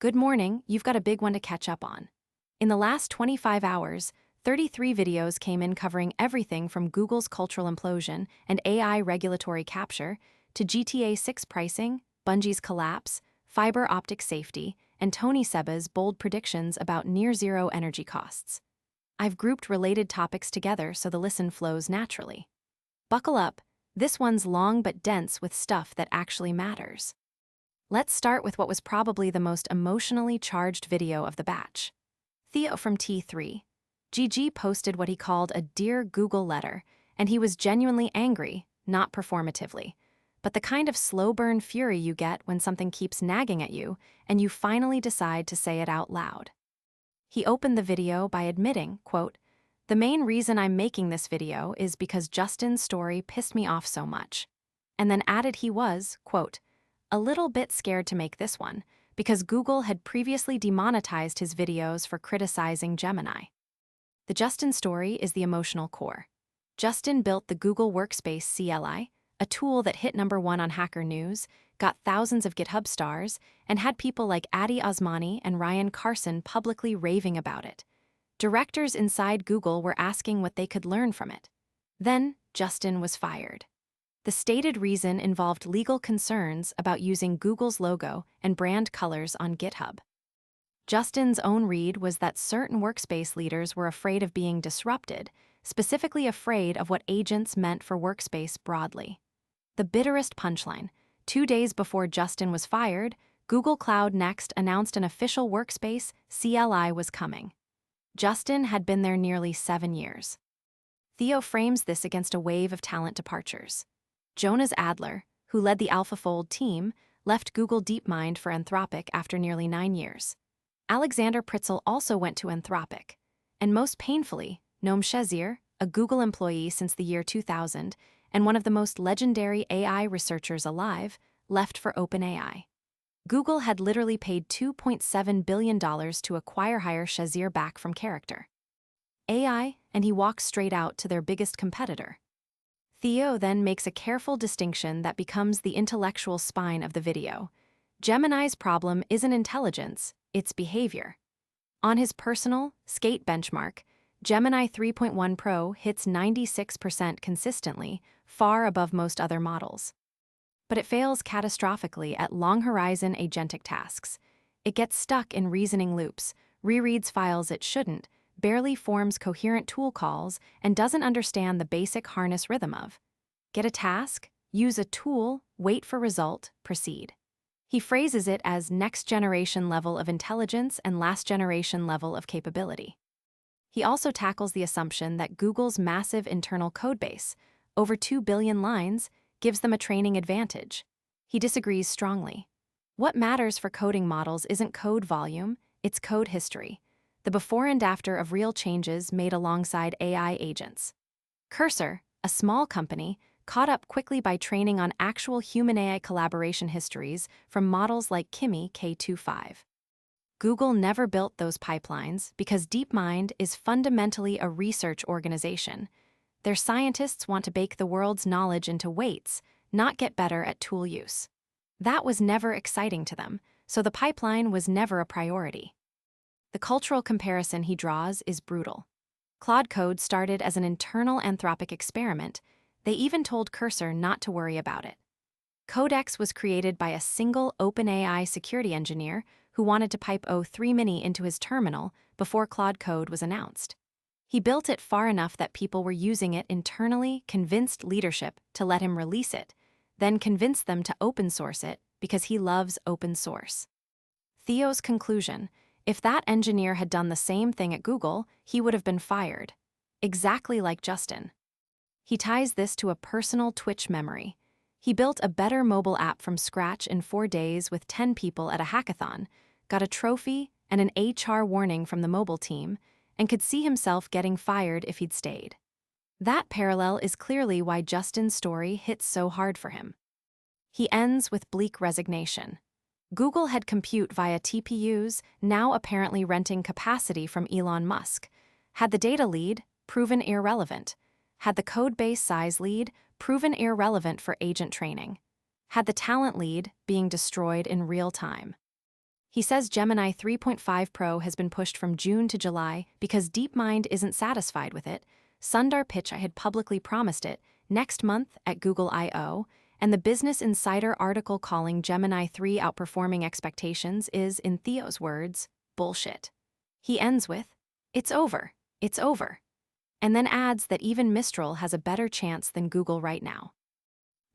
Good morning, you've got a big one to catch up on. In the last 25 hours, 33 videos came in covering everything from Google's cultural implosion and AI regulatory capture to GTA 6 pricing, Bungie's collapse, fiber optic safety, and Tony Seba's bold predictions about near-zero energy costs. I've grouped related topics together so the listen flows naturally. Buckle up, this one's long but dense with stuff that actually matters. Let's start with what was probably the most emotionally charged video of the batch. Theo from T3. GG posted what he called a Dear Google letter, and he was genuinely angry, not performatively, but the kind of slow-burn fury you get when something keeps nagging at you and you finally decide to say it out loud. He opened the video by admitting, quote, "The main reason I'm making this video is because Justin's story pissed me off so much," and then added he was, quote, "a little bit scared to make this one, because Google had previously demonetized his videos for criticizing Gemini." The Justin story is the emotional core. Justin built the Google Workspace CLI, a tool that hit #1 on Hacker News, got thousands of GitHub stars, and had people like Adi Osmani and Ryan Carson publicly raving about it. Directors inside Google were asking what they could learn from it. Then, Justin was fired. The stated reason involved legal concerns about using Google's logo and brand colors on GitHub. Justin's own read was that certain workspace leaders were afraid of being disrupted, specifically afraid of what agents meant for workspace broadly. The bitterest punchline: 2 days before Justin was fired, Google Cloud Next announced an official Workspace CLI was coming. Justin had been there nearly 7 years. Theo frames this against a wave of talent departures. Jonas Adler, who led the AlphaFold team, left Google DeepMind for Anthropic after nearly 9 years. Alexander Pritzel also went to Anthropic. And most painfully, Noam Shazir, a Google employee since the year 2000 and one of the most legendary AI researchers alive, left for OpenAI. Google had literally paid $2.7 billion to hire Shazir back from Character AI, and he walks straight out to their biggest competitor. Theo then makes a careful distinction that becomes the intellectual spine of the video. Gemini's problem isn't intelligence, it's behavior. On his personal, skate benchmark, Gemini 3.1 Pro hits 96% consistently, far above most other models. But it fails catastrophically at long-horizon agentic tasks. It gets stuck in reasoning loops, rereads files it shouldn't, barely forms coherent tool calls, and doesn't understand the basic harness rhythm of get a task, use a tool, wait for result, proceed. He phrases it as next-generation level of intelligence and last-generation level of capability. He also tackles the assumption that Google's massive internal codebase, over 2 billion lines, gives them a training advantage. He disagrees strongly. What matters for coding models isn't code volume, it's code history, the before and after of real changes made alongside AI agents. Cursor, a small company, caught up quickly by training on actual human-AI collaboration histories from models like Kimi K25. Google never built those pipelines because DeepMind is fundamentally a research organization. Their scientists want to bake the world's knowledge into weights, not get better at tool use. That was never exciting to them, so the pipeline was never a priority. The cultural comparison he draws is brutal. Claude Code started as an internal Anthropic experiment. They even told Cursor not to worry about it. Codex was created by a single OpenAI security engineer who wanted to pipe O3 Mini into his terminal before Claude Code was announced. He built it far enough that people were using it internally, convinced leadership to let him release it, then convinced them to open source it because he loves open source. Theo's conclusion: if that engineer had done the same thing at Google, he would have been fired. Exactly like Justin. He ties this to a personal Twitch memory. He built a better mobile app from scratch in 4 days with 10 people at a hackathon, got a trophy and an HR warning from the mobile team, and could see himself getting fired if he'd stayed. That parallel is clearly why Justin's story hits so hard for him. He ends with bleak resignation. Google had compute via TPUs, now apparently renting capacity from Elon Musk. Had the data lead, proven irrelevant. Had the code-base size lead, proven irrelevant for agent training. Had the talent lead, being destroyed in real time. He says Gemini 3.5 Pro has been pushed from June to July because DeepMind isn't satisfied with it. Sundar Pichai had publicly promised it next month at Google I/O, and the Business Insider article calling Gemini 3 outperforming expectations is, in Theo's words, bullshit. He ends with, "It's over, it's over," and then adds that even Mistral has a better chance than Google right now.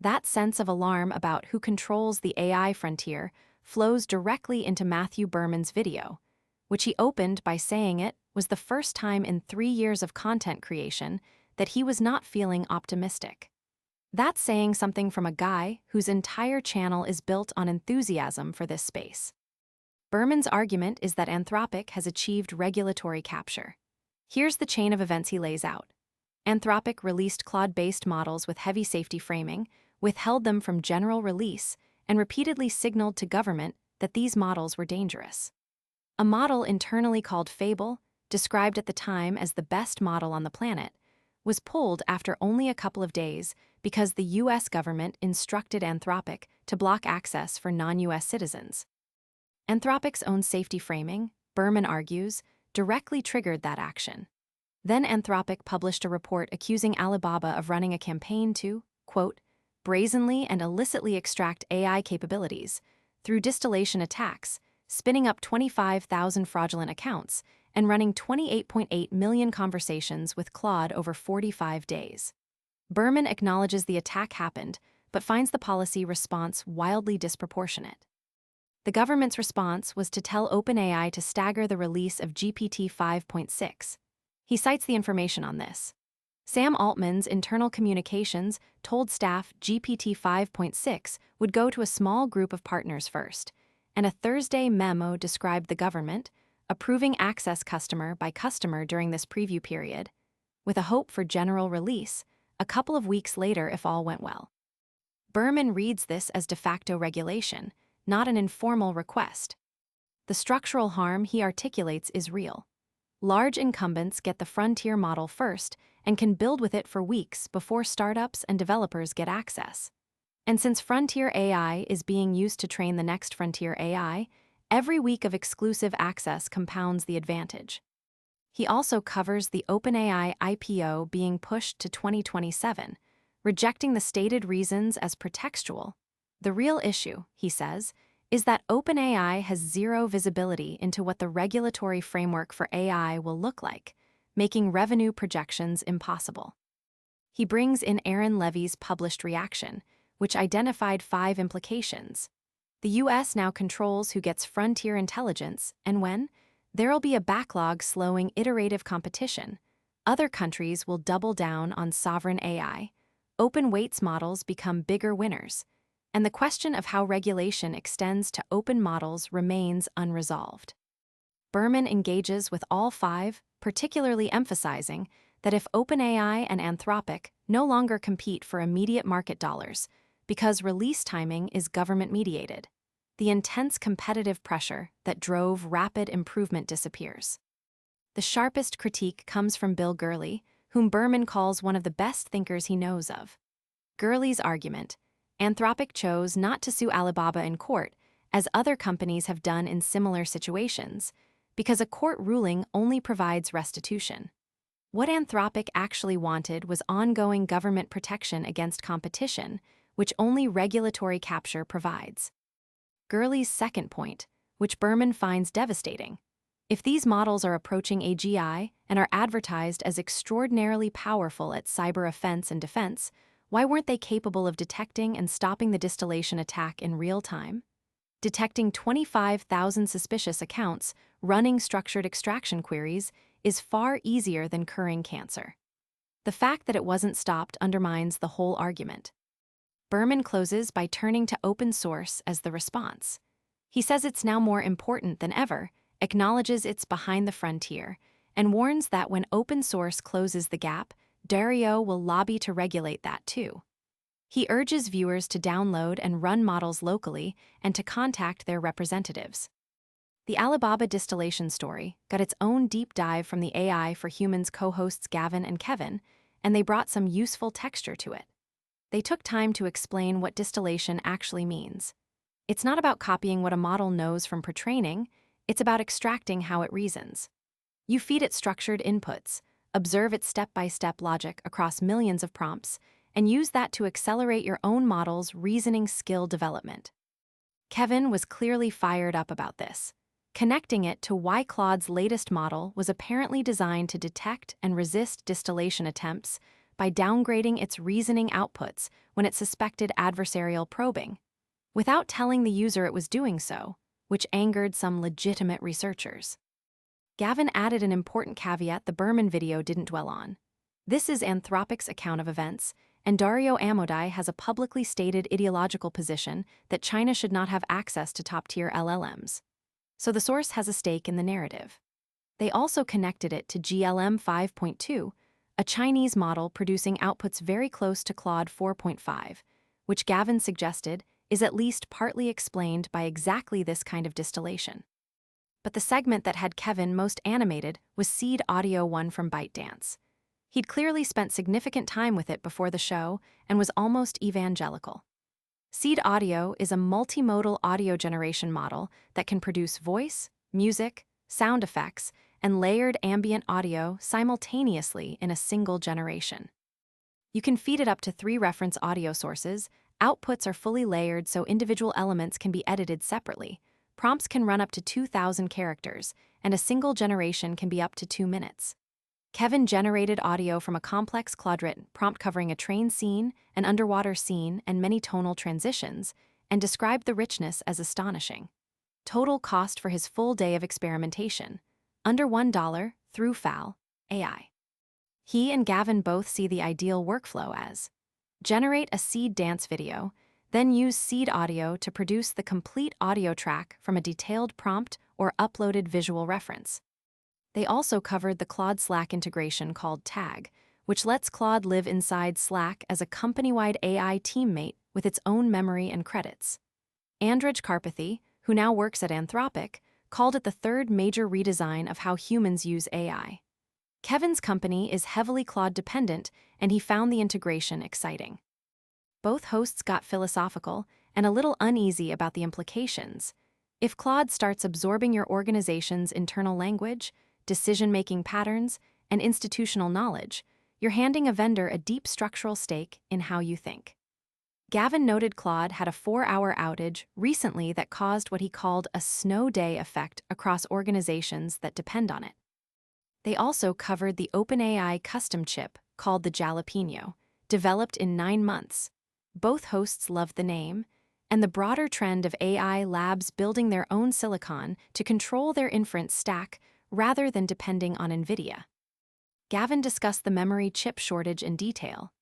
That sense of alarm about who controls the AI frontier flows directly into Matthew Berman's video, which he opened by saying it was the first time in 3 years of content creation that he was not feeling optimistic. That's saying something from a guy whose entire channel is built on enthusiasm for this space. Berman's argument is that Anthropic has achieved regulatory capture. Here's the chain of events he lays out. Anthropic released Claude-based models with heavy safety framing, withheld them from general release, and repeatedly signaled to government that these models were dangerous. A model internally called Fable, described at the time as the best model on the planet, was pulled after only a couple of days because the U.S. government instructed Anthropic to block access for non-U.S. citizens. Anthropic's own safety framing, Berman argues, directly triggered that action. Then Anthropic published a report accusing Alibaba of running a campaign to, quote, brazenly and illicitly extract AI capabilities through distillation attacks, spinning up 25,000 fraudulent accounts, and running 28.8 million conversations with Claude over 45 days. Berman acknowledges the attack happened, but finds the policy response wildly disproportionate. The government's response was to tell OpenAI to stagger the release of GPT 5.6. He cites the information on this. Sam Altman's internal communications told staff GPT 5.6 would go to a small group of partners first, and a Thursday memo described the government approving access customer by customer during this preview period, with a hope for general release a couple of weeks later if all went well. Berman reads this as de facto regulation, not an informal request. The structural harm he articulates is real. Large incumbents get the frontier model first and can build with it for weeks before startups and developers get access. And since frontier AI is being used to train the next frontier AI, every week of exclusive access compounds the advantage. He also covers the OpenAI IPO being pushed to 2027, rejecting the stated reasons as pretextual. The real issue, he says, is that OpenAI has zero visibility into what the regulatory framework for AI will look like, making revenue projections impossible. He brings in Aaron Levy's published reaction, which identified 5 implications. The U.S. now controls who gets frontier intelligence, and when, there'll be a backlog slowing iterative competition. Other countries will double down on sovereign AI. Open weights models become bigger winners, and the question of how regulation extends to open models remains unresolved. Berman engages with all 5, particularly emphasizing that if OpenAI and Anthropic no longer compete for immediate market dollars because release timing is government-mediated, the intense competitive pressure that drove rapid improvement disappears. The sharpest critique comes from Bill Gurley, whom Berman calls one of the best thinkers he knows of. Gurley's argument: Anthropic chose not to sue Alibaba in court, as other companies have done in similar situations, because a court ruling only provides restitution. What Anthropic actually wanted was ongoing government protection against competition, which only regulatory capture provides. Gurley's second point, which Berman finds devastating: if these models are approaching AGI and are advertised as extraordinarily powerful at cyber offense and defense, why weren't they capable of detecting and stopping the distillation attack in real time? Detecting 25,000 suspicious accounts running structured extraction queries is far easier than curing cancer. The fact that it wasn't stopped undermines the whole argument. Berman closes by turning to open source as the response. He says it's now more important than ever, acknowledges it's behind the frontier, and warns that when open source closes the gap, Dario will lobby to regulate that too. He urges viewers to download and run models locally and to contact their representatives. The Alibaba distillation story got its own deep dive from the AI for Humans co-hosts Gavin and Kevin, and they brought some useful texture to it. They took time to explain what distillation actually means. It's not about copying what a model knows from pre-training, it's about extracting how it reasons. You feed it structured inputs, observe its step-by-step logic across millions of prompts, and use that to accelerate your own model's reasoning skill development. Kevin was clearly fired up about this, connecting it to why Claude's latest model was apparently designed to detect and resist distillation attempts by downgrading its reasoning outputs when it suspected adversarial probing, without telling the user it was doing so, which angered some legitimate researchers. Gavin added an important caveat the Berman video didn't dwell on. This is Anthropic's account of events, and Dario Amodei has a publicly stated ideological position that China should not have access to top-tier LLMs. So the source has a stake in the narrative. They also connected it to GLM 5.2, a Chinese model producing outputs very close to Claude 4.5, which Gavin suggested is at least partly explained by exactly this kind of distillation. But the segment that had Kevin most animated was Seed Audio 1 from ByteDance. He'd clearly spent significant time with it before the show and was almost evangelical. Seed Audio is a multimodal audio generation model that can produce voice, music, sound effects, and layered ambient audio simultaneously in a single generation. You can feed it up to 3 reference audio sources, outputs are fully layered so individual elements can be edited separately, prompts can run up to 2,000 characters, and a single generation can be up to 2 minutes. Kevin generated audio from a complex Claude-written prompt covering a train scene, an underwater scene, and many tonal transitions, and described the richness as astonishing. Total cost for his full day of experimentation, under $1 through FAL, AI. He and Gavin both see the ideal workflow as generate a seed dance video, then use seed audio to produce the complete audio track from a detailed prompt or uploaded visual reference. They also covered the Claude Slack integration called Tag, which lets Claude live inside Slack as a company-wide AI teammate with its own memory and credits. Andrej Karpathy, who now works at Anthropic, called it the 3rd major redesign of how humans use AI. Kevin's company is heavily Claude-dependent, and he found the integration exciting. Both hosts got philosophical and a little uneasy about the implications. If Claude starts absorbing your organization's internal language, decision-making patterns, and institutional knowledge, you're handing a vendor a deep structural stake in how you think. Gavin noted Claude had a 4-hour outage recently that caused what he called a snow day effect across organizations that depend on it. They also covered the OpenAI custom chip called the Jalapeno, developed in 9 months. Both hosts loved the name, and the broader trend of AI labs building their own silicon to control their inference stack rather than depending on NVIDIA. Gavin discussed the memory chip shortage in detail.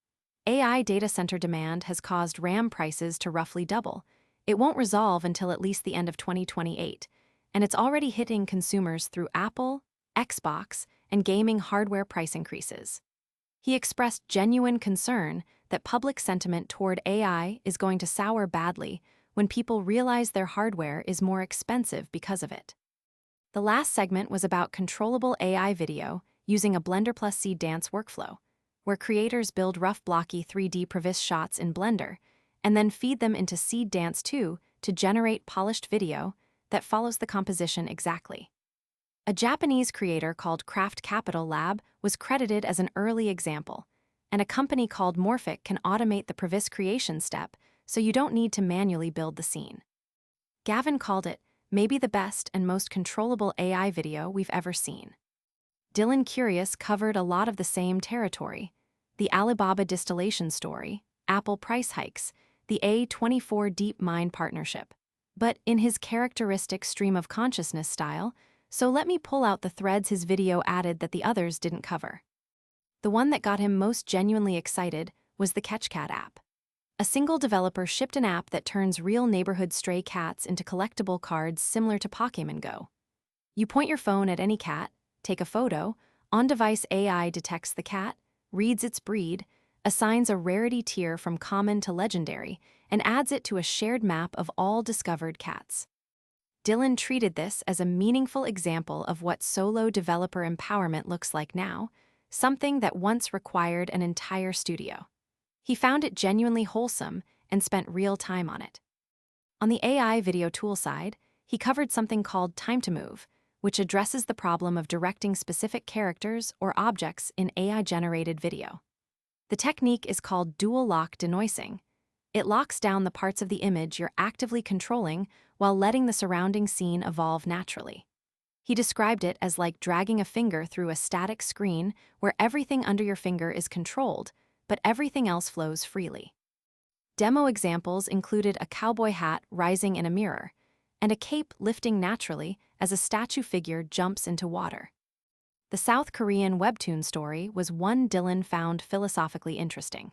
AI data center demand has caused RAM prices to roughly double. It won't resolve until at least the end of 2028, and it's already hitting consumers through Apple, Xbox, and gaming hardware price increases. He expressed genuine concern that public sentiment toward AI is going to sour badly when people realize their hardware is more expensive because of it. The last segment was about controllable AI video using a Blender plus Seed Dance workflow, where creators build rough blocky 3D previs shots in Blender and then feed them into Seed Dance 2 to generate polished video that follows the composition exactly. A Japanese creator called Craft Capital Lab was credited as an early example, and a company called Morphic can automate the previs creation step so you don't need to manually build the scene. Gavin called it maybe the best and most controllable AI video we've ever seen. Dylan Curious covered a lot of the same territory: the Alibaba distillation story, Apple price hikes, the A24 DeepMind partnership. But in his characteristic stream of consciousness style, so let me pull out the threads his video added that the others didn't cover. The one that got him most genuinely excited was the CatchCat app. A single developer shipped an app that turns real neighborhood stray cats into collectible cards similar to Pokémon Go. You point your phone at any cat, take a photo, on-device AI detects the cat, reads its breed, assigns a rarity tier from common to legendary, and adds it to a shared map of all discovered cats. Dylan treated this as a meaningful example of what solo developer empowerment looks like now, something that once required an entire studio. He found it genuinely wholesome and spent real time on it. On the AI video tool side, he covered something called time to move, which addresses the problem of directing specific characters or objects in AI-generated video. The technique is called dual lock denoising. It locks down the parts of the image you're actively controlling while letting the surrounding scene evolve naturally. He described it as like dragging a finger through a static screen where everything under your finger is controlled, but everything else flows freely. Demo examples included a cowboy hat rising in a mirror and a cape lifting naturally as a statue figure jumps into water. The South Korean webtoon story was one Dylan found philosophically interesting.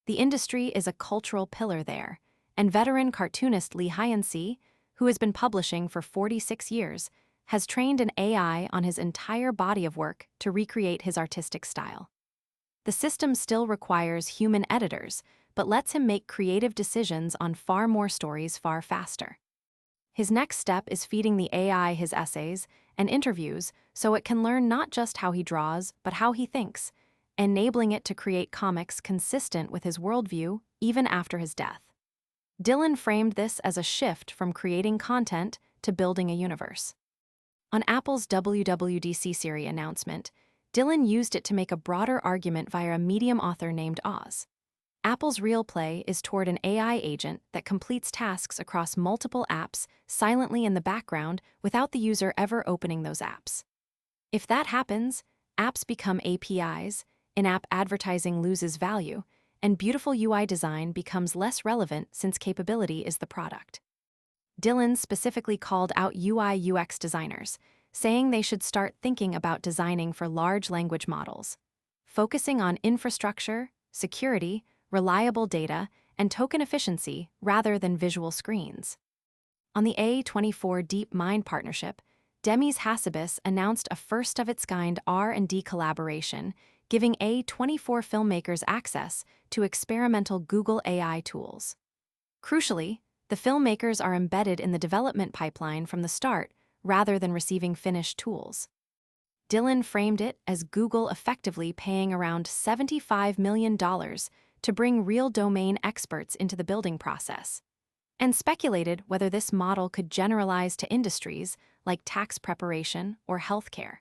The industry is a cultural pillar there, and veteran cartoonist Lee Hyun-see, who has been publishing for 46 years, has trained an AI on his entire body of work to recreate his artistic style. The system still requires human editors, but lets him make creative decisions on far more stories far faster. His next step is feeding the AI his essays and interviews so it can learn not just how he draws, but how he thinks, enabling it to create comics consistent with his worldview even after his death. Dylan framed this as a shift from creating content to building a universe. On Apple's WWDC Siri announcement, Dylan used it to make a broader argument via a Medium author named Oz. Apple's real play is toward an AI agent that completes tasks across multiple apps silently in the background without the user ever opening those apps. If that happens, apps become APIs, in-app advertising loses value, and beautiful UI design becomes less relevant since capability is the product. Dylan specifically called out UI/UX designers, saying they should start thinking about designing for large language models, focusing on infrastructure, security, reliable data, and token efficiency rather than visual screens. On the A24 DeepMind partnership, Demis Hassabis announced a first-of-its-kind R&D collaboration, giving A24 filmmakers access to experimental Google AI tools. Crucially, the filmmakers are embedded in the development pipeline from the start rather than receiving finished tools. Dylan framed it as Google effectively paying around $75 million to bring real domain experts into the building process, and speculated whether this model could generalize to industries like tax preparation or healthcare.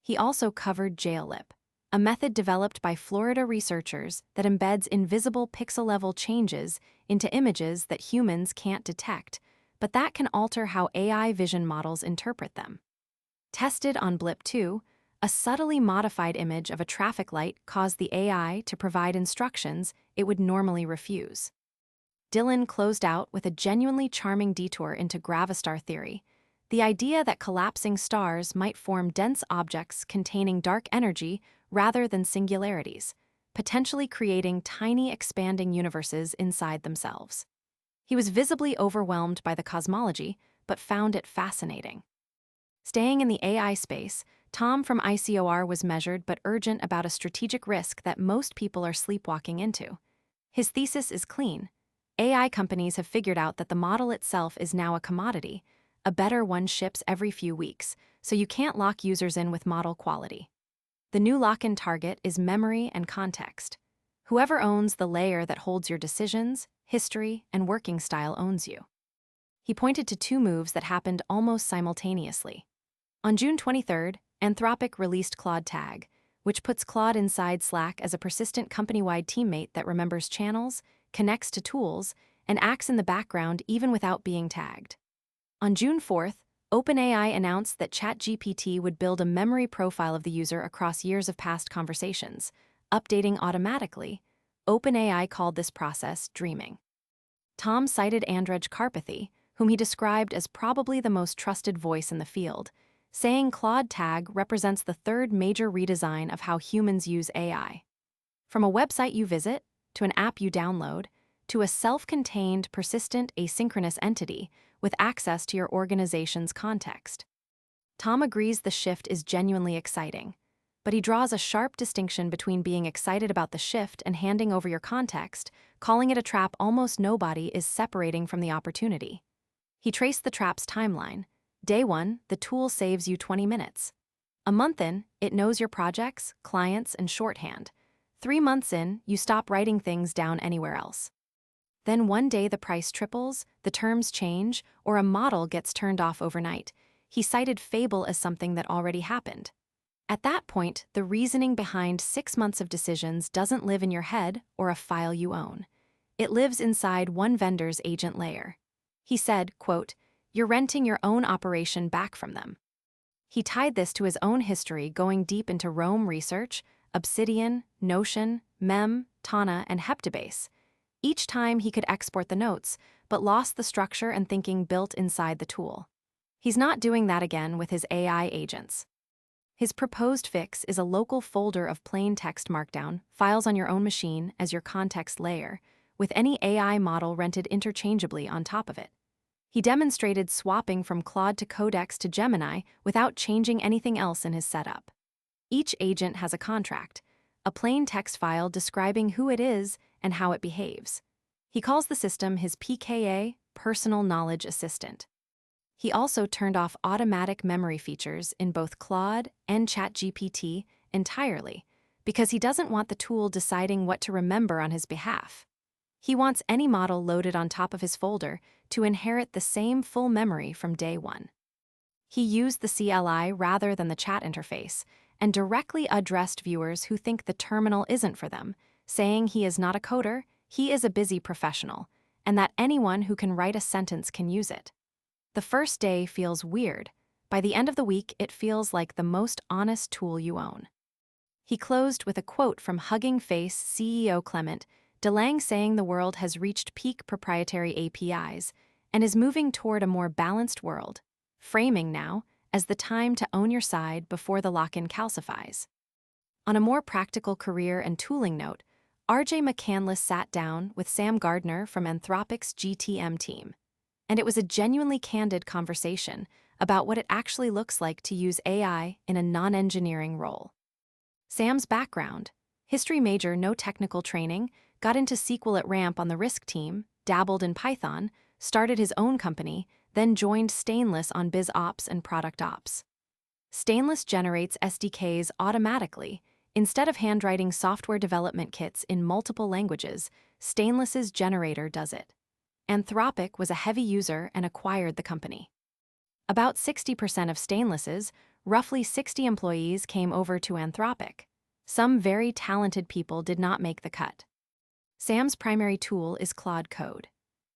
He also covered JailLip, a method developed by Florida researchers that embeds invisible pixel-level changes into images that humans can't detect, but that can alter how AI vision models interpret them. Tested on Blip 2, a subtly modified image of a traffic light caused the AI to provide instructions it would normally refuse. Dylan closed out with a genuinely charming detour into gravastar theory, the idea that collapsing stars might form dense objects containing dark energy rather than singularities, potentially creating tiny expanding universes inside themselves. He was visibly overwhelmed by the cosmology, but found it fascinating. Staying in the AI space, Tom from ICOR was measured but urgent about a strategic risk that most people are sleepwalking into. His thesis is clean. AI companies have figured out that the model itself is now a commodity. A better one ships every few weeks, so you can't lock users in with model quality. The new lock-in target is memory and context. Whoever owns the layer that holds your decisions, history, and working style owns you. He pointed to two moves that happened almost simultaneously. On June 23rd, Anthropic released Claude Tag, which puts Claude inside Slack as a persistent company-wide teammate that remembers channels, connects to tools, and acts in the background even without being tagged. On June 4th, OpenAI announced that ChatGPT would build a memory profile of the user across years of past conversations, updating automatically. OpenAI called this process dreaming. Tom cited Andrej Karpathy, whom he described as probably the most trusted voice in the field, saying Claude Tag represents the third major redesign of how humans use AI. From a website you visit, to an app you download, to a self-contained, persistent, asynchronous entity with access to your organization's context. Tom agrees the shift is genuinely exciting, but he draws a sharp distinction between being excited about the shift and handing over your context, calling it a trap almost nobody is separating from the opportunity. He traced the trap's timeline. Day 1, the tool saves you 20 minutes. A month in, it knows your projects, clients, and shorthand. 3 months in, you stop writing things down anywhere else. Then one day the price triples, the terms change, or a model gets turned off overnight. He cited Fable as something that already happened. At that point, the reasoning behind 6 months of decisions doesn't live in your head or a file you own. It lives inside one vendor's agent layer. He said, quote, "You're renting your own operation back from them." He tied this to his own history, going deep into Rome research, Obsidian, Notion, Mem, Tana, and Heptabase. Each time he could export the notes, but lost the structure and thinking built inside the tool. He's not doing that again with his AI agents. His proposed fix is a local folder of plain text markdown, files on your own machine as your context layer, with any AI model rented interchangeably on top of it. He demonstrated swapping from Claude to Codex to Gemini without changing anything else in his setup. Each agent has a contract, a plain text file describing who it is and how it behaves. He calls the system his PKA, Personal Knowledge Assistant. He also turned off automatic memory features in both Claude and ChatGPT entirely because he doesn't want the tool deciding what to remember on his behalf. He wants any model loaded on top of his folder to inherit the same full memory from day one. He used the CLI rather than the chat interface and directly addressed viewers who think the terminal isn't for them, saying he is not a coder, he is a busy professional, and that anyone who can write a sentence can use it. The first day feels weird. By the end of the week, it feels like the most honest tool you own. He closed with a quote from Hugging Face CEO Clement DeLange saying the world has reached peak proprietary APIs and is moving toward a more balanced world, framing now as the time to own your side before the lock-in calcifies. On a more practical career and tooling note, RJ McCandless sat down with Sam Gardner from Anthropic's GTM team. And it was a genuinely candid conversation about what it actually looks like to use AI in a non-engineering role. Sam's background, history major, no technical training, got into SQL at Ramp on the Risk team, dabbled in Python, started his own company, then joined Stainless on Biz Ops and Product Ops. Stainless generates SDKs automatically. Instead of handwriting software development kits in multiple languages, Stainless's generator does it. Anthropic was a heavy user and acquired the company. About 60% of Stainless's, roughly 60 employees came over to Anthropic. Some very talented people did not make the cut. Sam's primary tool is Claude Code.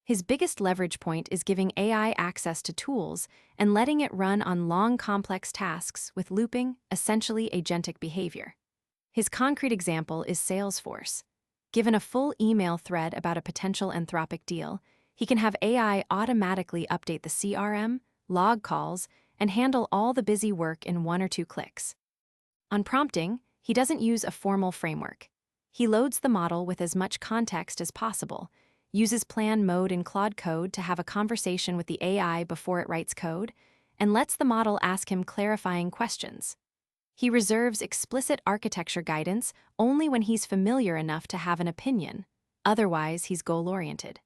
His biggest leverage point is giving AI access to tools and letting it run on long, complex tasks with looping, essentially agentic behavior. His concrete example is Salesforce. Given a full email thread about a potential Anthropic deal, he can have AI automatically update the CRM, log calls, and handle all the busy work in 1 or 2 clicks. On prompting, he doesn't use a formal framework. He loads the model with as much context as possible, uses plan mode in Claude Code to have a conversation with the AI before it writes code, and lets the model ask him clarifying questions. He reserves explicit architecture guidance only when he's familiar enough to have an opinion. Otherwise, he's goal-oriented.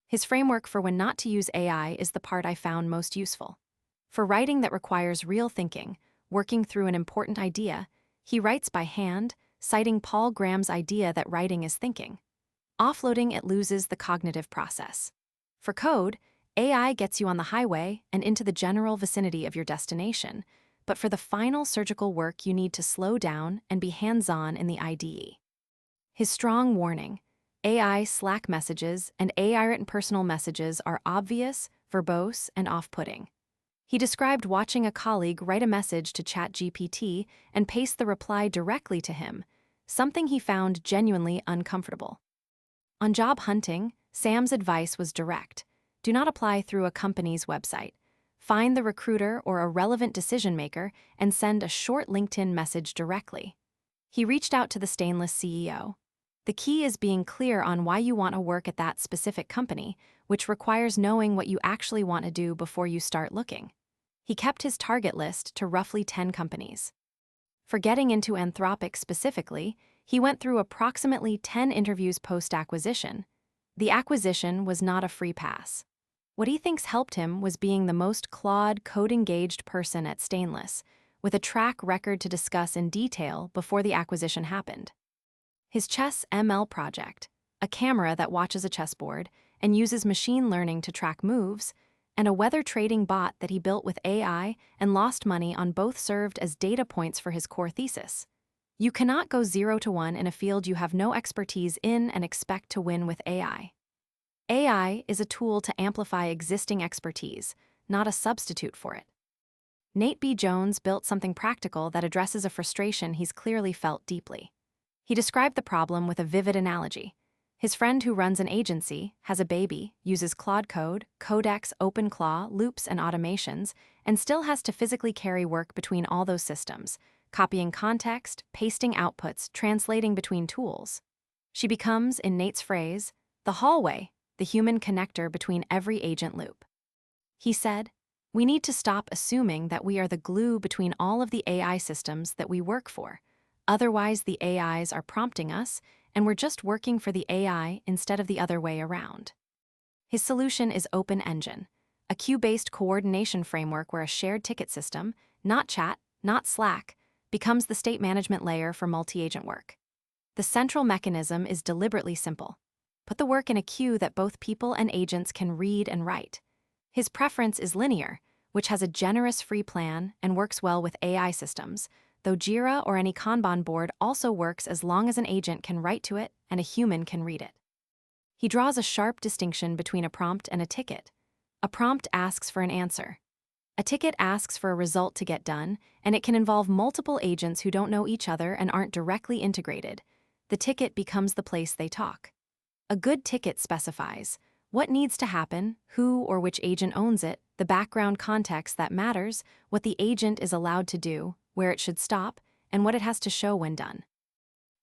His framework for when not to use AI is the part I found most useful. For writing that requires real thinking, working through an important idea, he writes by hand, citing Paul Graham's idea that writing is thinking. Offloading it loses the cognitive process. For code, AI gets you on the highway and into the general vicinity of your destination, but for the final surgical work you need to slow down and be hands-on in the IDE. His strong warning: AI Slack messages and AI-written personal messages are obvious, verbose, and off-putting. He described watching a colleague write a message to ChatGPT and paste the reply directly to him, something he found genuinely uncomfortable. On job hunting, Sam's advice was direct. Do not apply through a company's website. Find the recruiter or a relevant decision-maker and send a short LinkedIn message directly. He reached out to the Stainless CEO. The key is being clear on why you want to work at that specific company, which requires knowing what you actually want to do before you start looking. He kept his target list to roughly 10 companies. For getting into Anthropic specifically, he went through approximately 10 interviews post-acquisition. The acquisition was not a free pass. What he thinks helped him was being the most Claude code-engaged person at Stainless, with a track record to discuss in detail before the acquisition happened. His Chess ML project, a camera that watches a chessboard and uses machine learning to track moves, and a weather trading bot that he built with AI and lost money on both served as data points for his core thesis. You cannot go 0 to 1 in a field you have no expertise in and expect to win with AI. AI is a tool to amplify existing expertise, not a substitute for it. Nate B. Jones built something practical that addresses a frustration he's clearly felt deeply. He described the problem with a vivid analogy. His friend who runs an agency, has a baby, uses Claude Code, Codex, OpenClaw, loops, and automations, and still has to physically carry work between all those systems, copying context, pasting outputs, translating between tools. She becomes, in Nate's phrase, the hallway, the human connector between every agent loop. He said, "We need to stop assuming that we are the glue between all of the AI systems that we work for. Otherwise, the AIs are prompting us, and we're just working for the AI instead of the other way around." His solution is OpenEngine, a queue-based coordination framework where a shared ticket system, not chat, not Slack, becomes the state management layer for multi-agent work. The central mechanism is deliberately simple. Put the work in a queue that both people and agents can read and write. His preference is linear, which has a generous free plan and works well with AI systems, though Jira or any Kanban board also works as long as an agent can write to it and a human can read it. He draws a sharp distinction between a prompt and a ticket. A prompt asks for an answer. A ticket asks for a result to get done, and it can involve multiple agents who don't know each other and aren't directly integrated. The ticket becomes the place they talk. A good ticket specifies what needs to happen, who or which agent owns it, the background context that matters, what the agent is allowed to do, where it should stop, and what it has to show when done.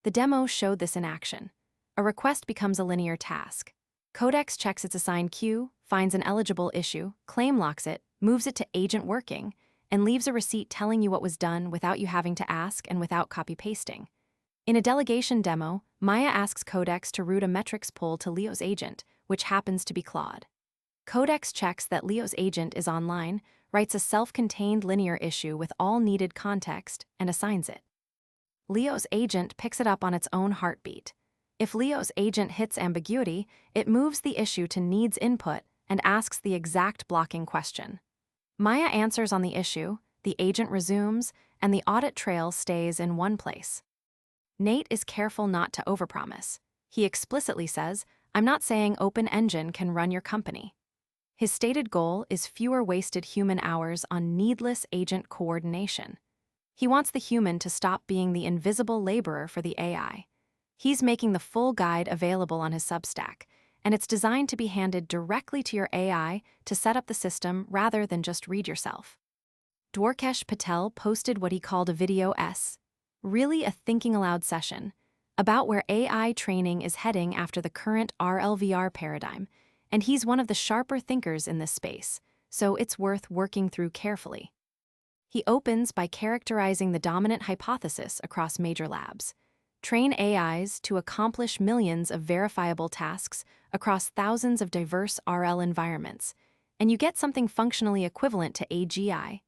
The demo showed this in action. A request becomes a linear task. Codex checks its assigned queue, finds an eligible issue, claim locks it, moves it to agent working, and leaves a receipt telling you what was done without you having to ask and without copy-pasting. In a delegation demo, Maya asks Codex to route a metrics pull to Leo's agent, which happens to be Claude. Codex checks that Leo's agent is online, writes a self-contained linear issue with all needed context, and assigns it. Leo's agent picks it up on its own heartbeat. If Leo's agent hits ambiguity, it moves the issue to needs input and asks the exact blocking question. Maya answers on the issue, the agent resumes, and the audit trail stays in one place. Nate is careful not to overpromise. He explicitly says, "I'm not saying OpenEngine can run your company." His stated goal is fewer wasted human hours on needless agent coordination. He wants the human to stop being the invisible laborer for the AI. He's making the full guide available on his Substack, and it's designed to be handed directly to your AI to set up the system rather than just read yourself. Dwarkesh Patel posted what he called a video really a thinking aloud session, about where AI training is heading after the current RLVR paradigm, and he's one of the sharper thinkers in this space, so it's worth working through carefully. He opens by characterizing the dominant hypothesis across major labs. Train AIs to accomplish millions of verifiable tasks across thousands of diverse RL environments, and you get something functionally equivalent to AGI,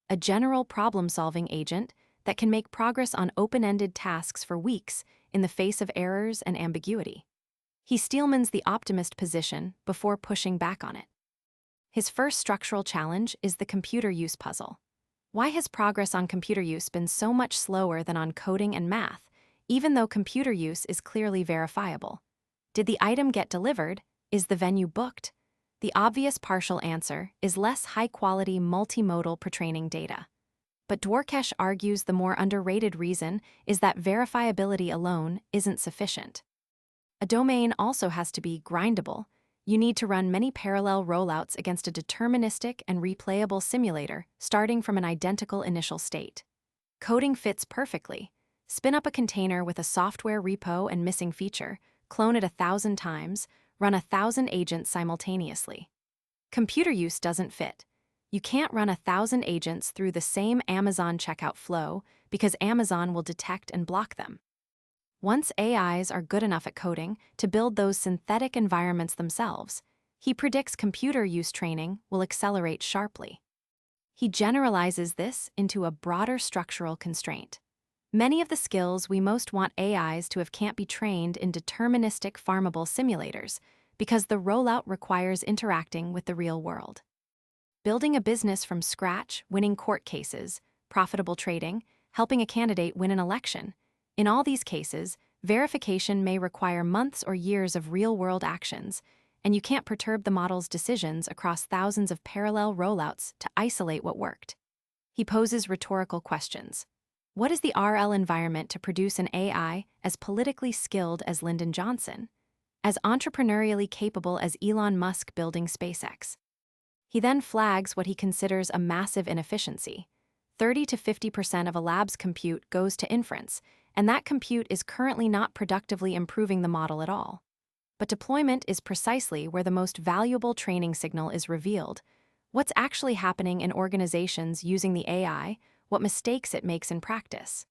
a general problem-solving agent that can make progress on open-ended tasks for weeks in the face of errors and ambiguity. He Steelmans the optimist position before pushing back on it. His first structural challenge is the computer use puzzle. Why has progress on computer use been so much slower than on coding and math, even though computer use is clearly verifiable? Did the item get delivered? Is the venue booked? The obvious partial answer is less high-quality multimodal pre-training data. But Dwarkesh argues the more underrated reason is that verifiability alone isn't sufficient. A domain also has to be grindable. You need to run many parallel rollouts against a deterministic and replayable simulator, starting from an identical initial state. Coding fits perfectly. Spin up a container with a software repo and missing feature, clone it 1,000 times, run 1,000 agents simultaneously. Computer use doesn't fit. You can't run 1,000 agents through the same Amazon checkout flow because Amazon will detect and block them. Once AIs are good enough at coding to build those synthetic environments themselves, he predicts computer use training will accelerate sharply. He generalizes this into a broader structural constraint. Many of the skills we most want AIs to have can't be trained in deterministic farmable simulators because the rollout requires interacting with the real world. Building a business from scratch, winning court cases, profitable trading, helping a candidate win an election. In all these cases, verification may require months or years of real-world actions, and you can't perturb the model's decisions across thousands of parallel rollouts to isolate what worked. He poses rhetorical questions. What is the RL environment to produce an AI as politically skilled as Lyndon Johnson, as entrepreneurially capable as Elon Musk building SpaceX? He then flags what he considers a massive inefficiency. 30 to 50% of a lab's compute goes to inference, and that compute is currently not productively improving the model at all. But deployment is precisely where the most valuable training signal is revealed. What's actually happening in organizations using the AI, what mistakes it makes in practice.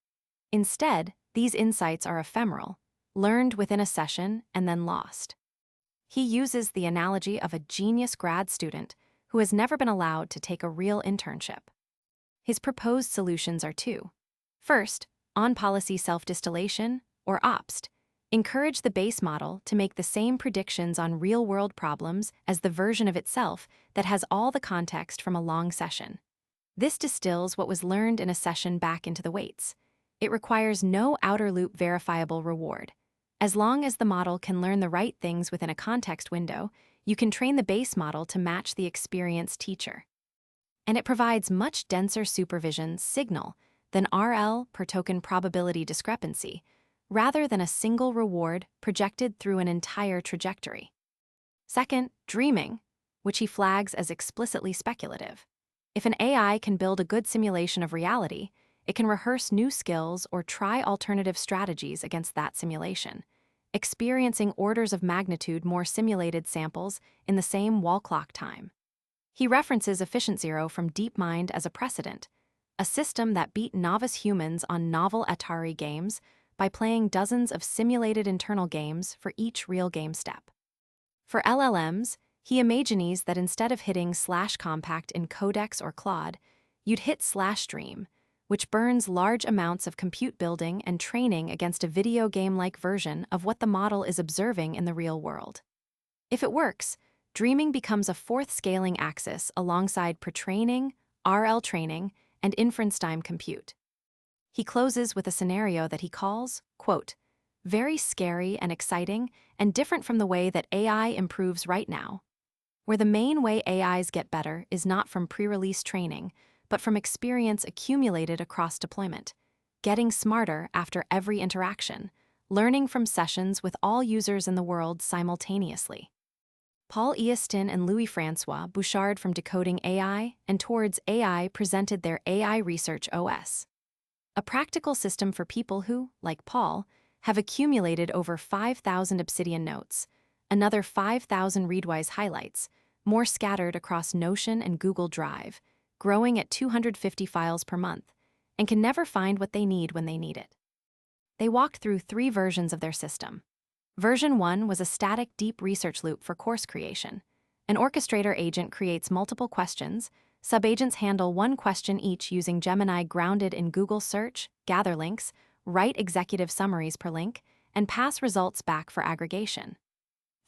Instead, these insights are ephemeral, learned within a session and then lost. He uses the analogy of a genius grad student who has never been allowed to take a real internship. His proposed solutions are two. First, on-policy self-distillation, or OPST. Encourage the base model to make the same predictions on real-world problems as the version of itself that has all the context from a long session. This distills what was learned in a session back into the weights. It requires no outer-loop verifiable reward. As long as the model can learn the right things within a context window, you can train the base model to match the experienced teacher. And it provides much denser supervision signal than RL per token probability discrepancy, rather than a single reward projected through an entire trajectory. Second, dreaming, which he flags as explicitly speculative. If an AI can build a good simulation of reality, it can rehearse new skills or try alternative strategies against that simulation, experiencing orders of magnitude more simulated samples in the same wall clock time. He references Efficient Zero from DeepMind as a precedent, a system that beat novice humans on novel Atari games by playing dozens of simulated internal games for each real game step. For LLMs, he imagines that instead of hitting /compact in Codex or Claude, you'd hit /stream, which burns large amounts of compute building and training against a video game-like version of what the model is observing in the real world. If it works, dreaming becomes a fourth scaling axis alongside pre-training, RL training, and inference time compute. He closes with a scenario that he calls, quote, very scary and exciting and different from the way that AI improves right now, where the main way AIs get better is not from pre-release training, but from experience accumulated across deployment, getting smarter after every interaction, learning from sessions with all users in the world simultaneously. Paul Iusztin and Louis-François Bouchard from Decoding AI and Towards AI presented their AI Research OS, a practical system for people who, like Paul, have accumulated over 5,000 Obsidian notes, another 5,000 Readwise highlights, more scattered across Notion and Google Drive, growing at 250 files per month, and can never find what they need when they need it. They walked through 3 versions of their system. Version 1 was a static deep research loop for course creation. An orchestrator agent creates multiple questions. Subagents handle one question each using Gemini grounded in Google Search, gather links, write executive summaries per link, and pass results back for aggregation.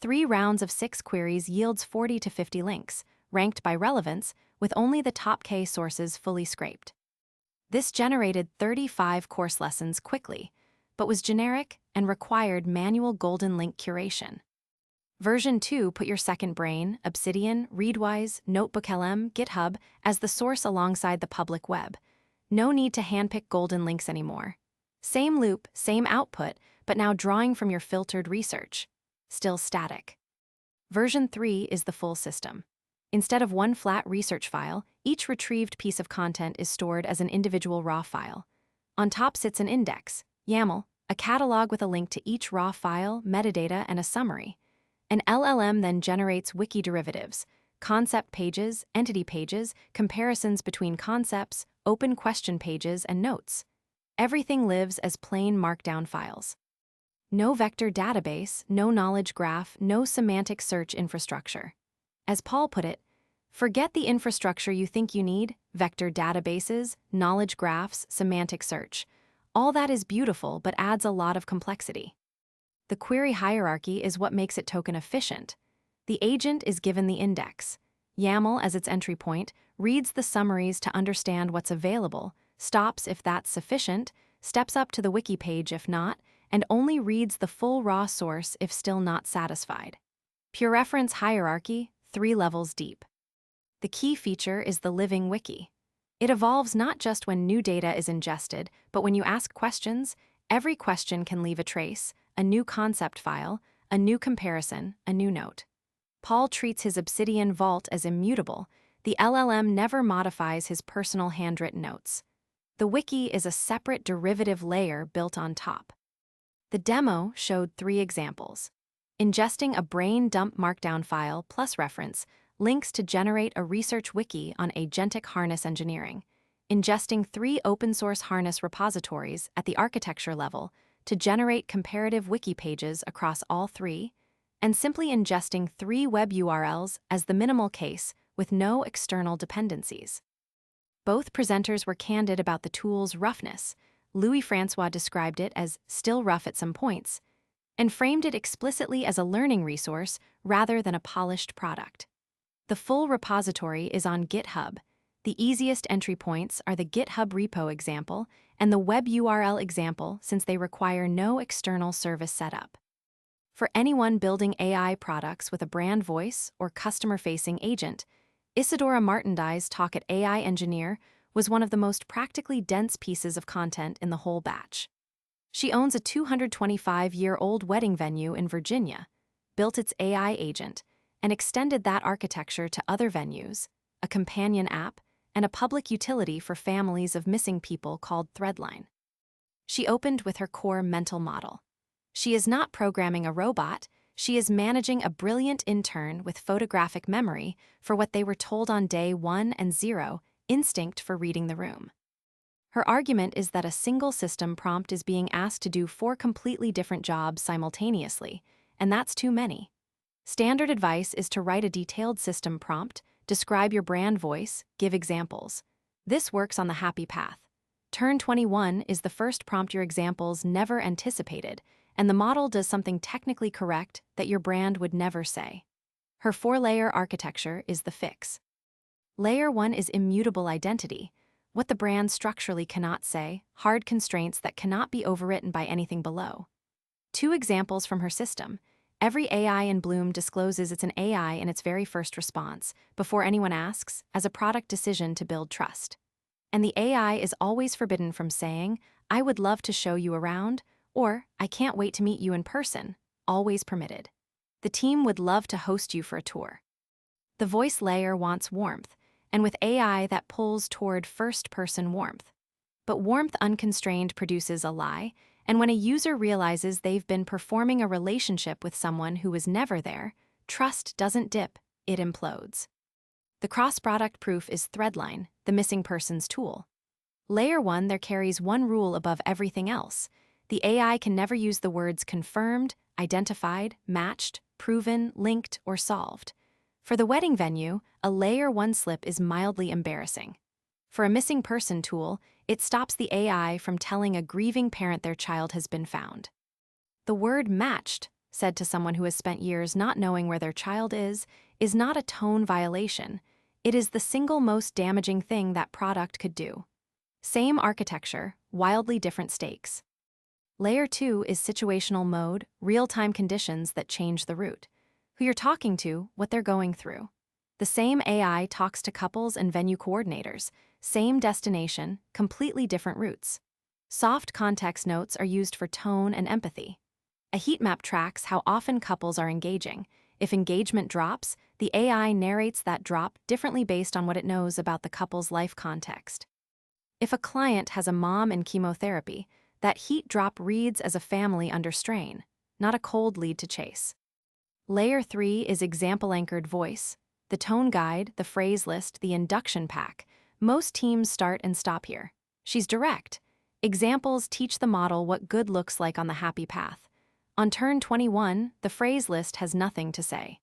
3 rounds of 6 queries yields 40 to 50 links, ranked by relevance, with only the top K sources fully scraped. This generated 35 course lessons quickly, but was generic and required manual golden link curation. Version 2 put your second brain, Obsidian, Readwise, NotebookLM, GitHub, as the source alongside the public web. No need to handpick golden links anymore. Same loop, same output, but now drawing from your filtered research. Still static. Version 3 is the full system. Instead of one flat research file, each retrieved piece of content is stored as an individual raw file. On top sits an index, YAML, a catalog with a link to each raw file, metadata, and a summary. An LLM then generates wiki derivatives, concept pages, entity pages, comparisons between concepts, open question pages, and notes. Everything lives as plain markdown files. No vector database, no knowledge graph, no semantic search infrastructure. As Paul put it, forget the infrastructure you think you need, vector databases, knowledge graphs, semantic search. All that is beautiful but adds a lot of complexity. The query hierarchy is what makes it token efficient. The agent is given the index. YAML as its entry point, reads the summaries to understand what's available, stops if that's sufficient, steps up to the wiki page if not, and only reads the full raw source if still not satisfied. Pure reference hierarchy, 3 levels deep. The key feature is the living wiki. It evolves not just when new data is ingested, but when you ask questions, every question can leave a trace, a new concept file, a new comparison, a new note. Paul treats his Obsidian vault as immutable. The LLM never modifies his personal handwritten notes. The wiki is a separate derivative layer built on top. The demo showed 3 examples. Ingesting a brain dump markdown file plus reference, links to generate a research wiki on agentic harness engineering. Ingesting 3 open-source harness repositories at the architecture level to generate comparative wiki pages across all 3, and simply ingesting 3 web URLs as the minimal case with no external dependencies. Both presenters were candid about the tool's roughness. Louis-François described it as still rough at some points, and framed it explicitly as a learning resource rather than a polished product. The full repository is on GitHub. The easiest entry points are the GitHub repo example and the web URL example since they require no external service setup. For anyone building AI products with a brand voice or customer-facing agent, Isadora Martindai's talk at AI Engineer was one of the most practically dense pieces of content in the whole batch. She owns a 225-year-old wedding venue in Virginia, built its AI agent, and extended that architecture to other venues, a companion app, and a public utility for families of missing people called Threadline. She opened with her core mental model. She is not programming a robot, she is managing a brilliant intern with photographic memory for what they were told on day 1 and 0, instinct for reading the room. Her argument is that a single system prompt is being asked to do 4 completely different jobs simultaneously, and that's too many. Standard advice is to write a detailed system prompt, describe your brand voice, give examples. This works on the happy path. Turn 21 is the first prompt your examples never anticipated, and the model does something technically correct that your brand would never say. Her 4-layer architecture is the fix. Layer 1 is immutable identity, what the brand structurally cannot say, hard constraints that cannot be overwritten by anything below. 2 examples from her system. Every AI in Bloom discloses it's an AI in its very first response, before anyone asks, as a product decision to build trust. And the AI is always forbidden from saying, I would love to show you around, or I can't wait to meet you in person, always permitted. The team would love to host you for a tour. The voice layer wants warmth, and with AI that pulls toward first-person warmth. But warmth unconstrained produces a lie, and when a user realizes they've been performing a relationship with someone who was never there, trust doesn't dip, it implodes. The cross-product proof is Threadline, the missing persons tool. Layer 1 there carries one rule above everything else. The AI can never use the words confirmed, identified, matched, proven, linked, or solved. For the wedding venue, a Layer 1 slip is mildly embarrassing. For a missing person tool, it stops the AI from telling a grieving parent their child has been found. The word matched, said to someone who has spent years not knowing where their child is not a tone violation. It is the single most damaging thing that product could do. Same architecture, wildly different stakes. Layer 2 is situational mode, real-time conditions that change the route. Who you're talking to, what they're going through. The same AI talks to couples and venue coordinators, same destination, completely different routes. Soft context notes are used for tone and empathy. A heat map tracks how often couples are engaging. If engagement drops, the AI narrates that drop differently based on what it knows about the couple's life context. If a client has a mom in chemotherapy, that heat drop reads as a family under strain, not a cold lead to chase. Layer 3 is example-anchored voice, the tone guide, the phrase list, the induction pack. Most teams start and stop here. She's direct. Examples teach the model what good looks like on the happy path. On turn 21, the phrase list has nothing to say.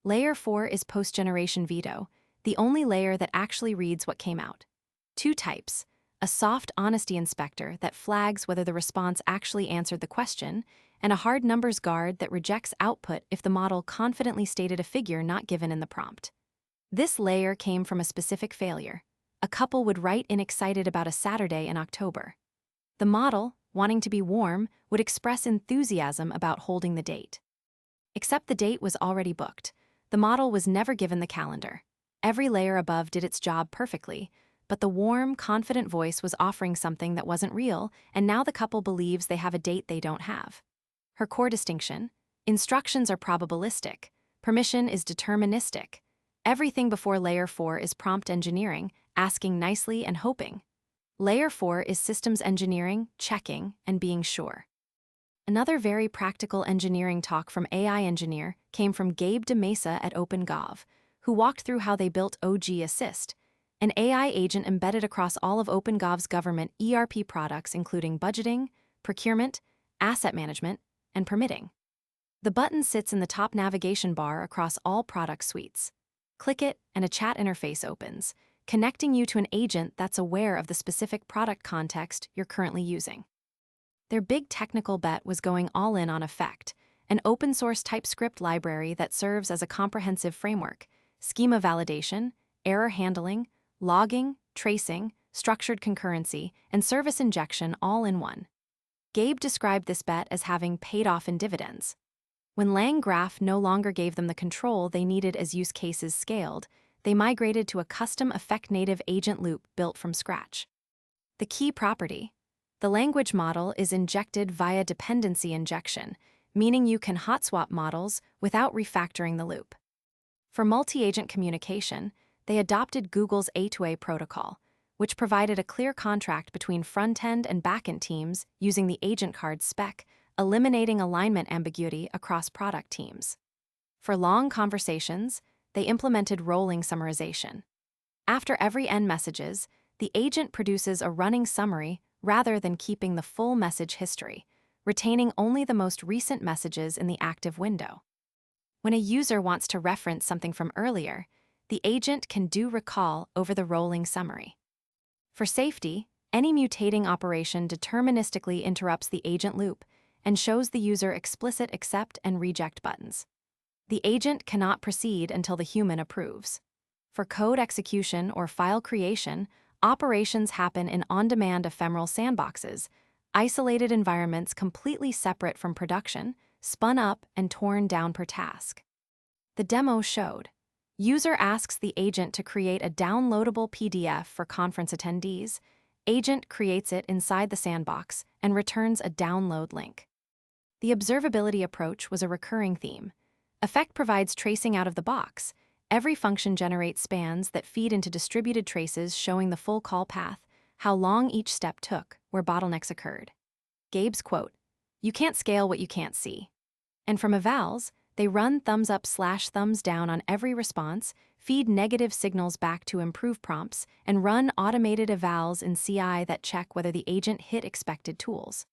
Layer 4 is post-generation veto, the only layer that actually reads what came out. 2 types. a soft honesty inspector that flags whether the response actually answered the question, and a hard numbers guard that rejects output if the model confidently stated a figure not given in the prompt. This layer came from a specific failure. A couple would write in excited about a Saturday in October. The model, wanting to be warm, would express enthusiasm about holding the date. Except the date was already booked. The model was never given the calendar. Every layer above did its job perfectly, but the warm, confident voice was offering something that wasn't real, and now the couple believes they have a date they don't have. Her core distinction: instructions are probabilistic, permission is deterministic. Everything before Layer 4 is prompt engineering, asking nicely and hoping. Layer 4 is systems engineering, checking, and being sure. Another very practical engineering talk from AI engineer came from Gabe de Mesa at OpenGov, who walked through how they built OG Assist, an AI agent embedded across all of OpenGov's government ERP products, including budgeting, procurement, asset management, and permitting. The button sits in the top navigation bar across all product suites. Click it, and a chat interface opens, connecting you to an agent that's aware of the specific product context you're currently using. Their big technical bet was going all in on Effect, an open-source TypeScript library that serves as a comprehensive framework: schema validation, error handling, logging, tracing, structured concurrency, and service injection all in one. Gabe described this bet as having paid off in dividends. When LangGraph no longer gave them the control they needed as use cases scaled, they migrated to a custom Effect-native agent loop built from scratch. The key property: the language model is injected via dependency injection, meaning you can hot-swap models without refactoring the loop. For multi-agent communication, they adopted Google's A2A protocol, which provided a clear contract between front-end and back-end teams using the agent card spec, eliminating alignment ambiguity across product teams. For long conversations, they implemented rolling summarization. After every end messages, the agent produces a running summary rather than keeping the full message history, retaining only the most recent messages in the active window. When a user wants to reference something from earlier, the agent can do recall over the rolling summary. For safety, any mutating operation deterministically interrupts the agent loop and shows the user explicit accept and reject buttons. The agent cannot proceed until the human approves. For code execution or file creation, operations happen in on-demand ephemeral sandboxes, isolated environments completely separate from production, spun up and torn down per task. The demo showed: user asks the agent to create a downloadable PDF for conference attendees. Agent creates it inside the sandbox and returns a download link. The observability approach was a recurring theme. Effect provides tracing out of the box. Every function generates spans that feed into distributed traces showing the full call path, how long each step took, where bottlenecks occurred. Gabe's quote: "You can't scale what you can't see." And from evals, they run thumbs up / thumbs down on every response, feed negative signals back to improve prompts, and run automated evals in CI that check whether the agent hit expected tools.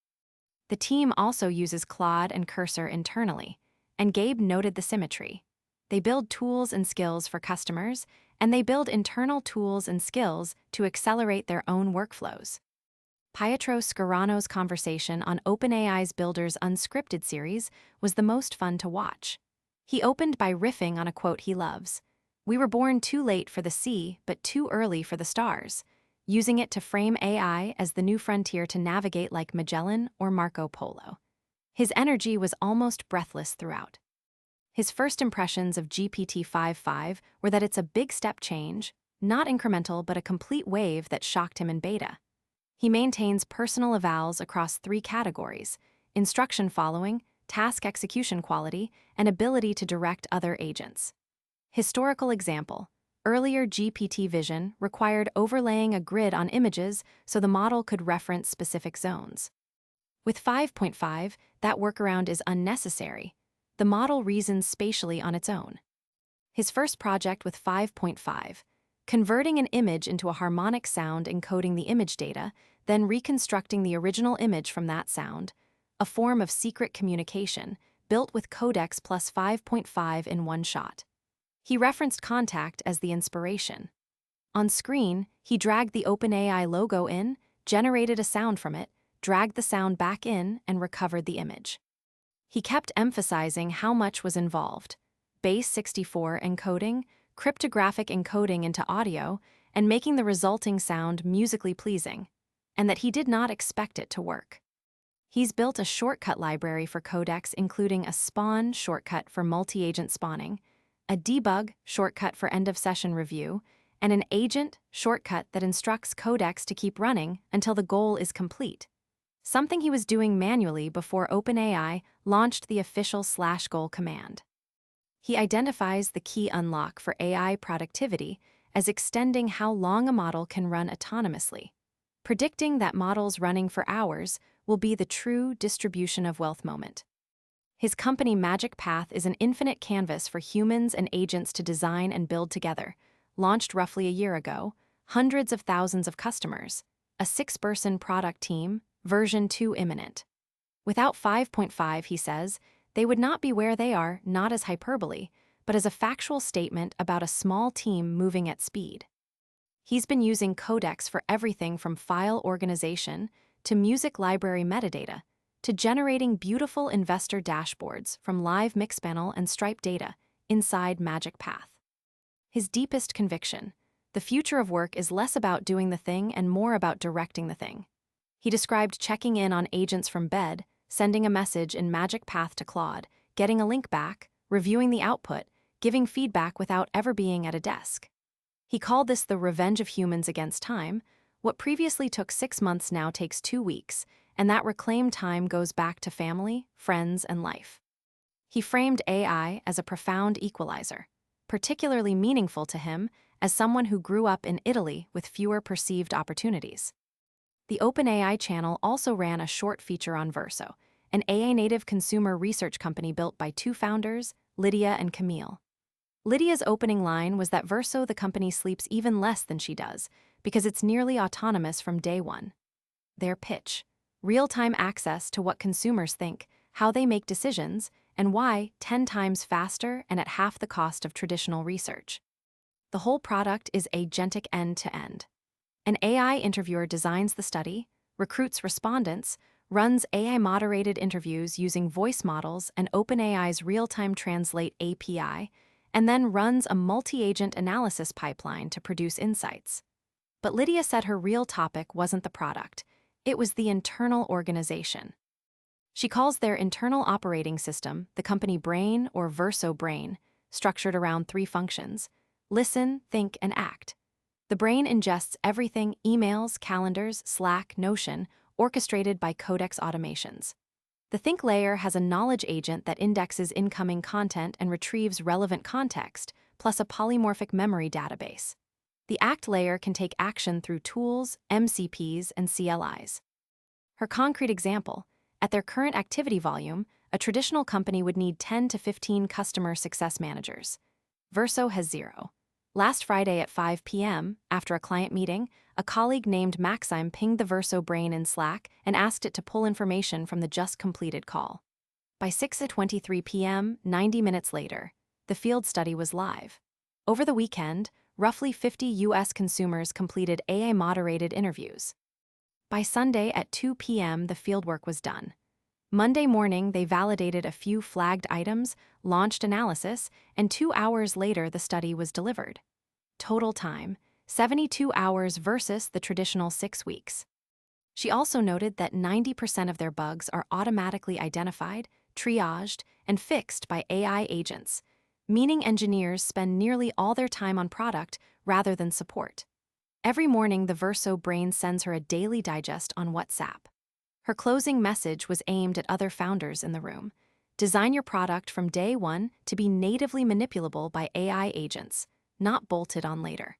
The team also uses Claude and Cursor internally, and Gabe noted the symmetry. They build tools and skills for customers, and they build internal tools and skills to accelerate their own workflows. Pietro Schirano's conversation on OpenAI's Builders Unscripted series was the most fun to watch. He opened by riffing on a quote he loves: "We were born too late for the sea, but too early for the stars," using it to frame AI as the new frontier to navigate like Magellan or Marco Polo. His energy was almost breathless throughout. His first impressions of GPT-5.5 were that it's a big step change, not incremental but a complete wave that shocked him in beta. He maintains personal evals across 3 categories: instruction following, task execution quality, and ability to direct other agents. Historical example: earlier GPT vision required overlaying a grid on images so the model could reference specific zones. With 5.5, that workaround is unnecessary. The model reasons spatially on its own. His first project with 5.5, converting an image into a harmonic sound encoding the image data, then reconstructing the original image from that sound, a form of secret communication, built with Codex plus 5.5 in one shot. He referenced Contact as the inspiration. On screen, he dragged the OpenAI logo in, generated a sound from it, dragged the sound back in, and recovered the image. He kept emphasizing how much was involved: base 64 encoding, cryptographic encoding into audio, and making the resulting sound musically pleasing, and that he did not expect it to work. He's built a shortcut library for Codex, including a spawn shortcut for multi-agent spawning, a debug shortcut for end-of-session review, and an agent shortcut that instructs Codex to keep running until the goal is complete, something he was doing manually before OpenAI launched the official /goal command. He identifies the key unlock for AI productivity as extending how long a model can run autonomously, predicting that models running for hours will be the true distribution of wealth moment. His company Magic Path is an infinite canvas for humans and agents to design and build together. Launched roughly a year ago, hundreds of thousands of customers, a 6-person product team, version 2 imminent. Without 5.5, he says, they would not be where they are, not as hyperbole, but as a factual statement about a small team moving at speed. He's been using Codex for everything from file organization to music library metadata, to generating beautiful investor dashboards from live Mixpanel and Stripe data inside Magic Path. His deepest conviction: the future of work is less about doing the thing and more about directing the thing. He described checking in on agents from bed, sending a message in Magic Path to Claude, getting a link back, reviewing the output, giving feedback without ever being at a desk. He called this the revenge of humans against time. What previously took 6 months now takes 2 weeks, and that reclaimed time goes back to family, friends, and life. He framed AI as a profound equalizer, particularly meaningful to him as someone who grew up in Italy with fewer perceived opportunities. The OpenAI channel also ran a short feature on Verso, an AI-native consumer research company built by 2 founders, Lydia and Camille. Lydia's opening line was that Verso, the company, sleeps even less than she does because it's nearly autonomous from day one. Their pitch: real-time access to what consumers think, how they make decisions, and why 10 times faster and at half the cost of traditional research. The whole product is agentic end-to-end. An AI interviewer designs the study, recruits respondents, runs AI-moderated interviews using voice models and OpenAI's real-time translate API, and then runs a multi-agent analysis pipeline to produce insights. But Lydia said her real topic wasn't the product, it was the internal organization. She calls their internal operating system the company brain, or Verso brain, structured around 3 functions: listen, think, and act. The brain ingests everything: emails, calendars, Slack, Notion, orchestrated by Codex automations. The think layer has a knowledge agent that indexes incoming content and retrieves relevant context, plus a polymorphic memory database. The act layer can take action through tools, MCPs, and CLIs. Her concrete example: at their current activity volume, a traditional company would need 10 to 15 customer success managers. Verso has 0. Last Friday at 5 p.m., after a client meeting, a colleague named Maxime pinged the Verso brain in Slack and asked it to pull information from the just completed call. By 6:23 p.m., 90 minutes later, the field study was live. Over the weekend, roughly 50 U.S. consumers completed AI-moderated interviews. By Sunday at 2 p.m., the fieldwork was done. Monday morning, they validated a few flagged items, launched analysis, and 2 hours later, the study was delivered. Total time: 72 hours versus the traditional 6 weeks. She also noted that 90% of their bugs are automatically identified, triaged, and fixed by AI agents, meaning engineers spend nearly all their time on product rather than support. Every morning, the Verso brain sends her a daily digest on WhatsApp. Her closing message was aimed at other founders in the room: design your product from day one to be natively manipulable by AI agents, not bolted on later.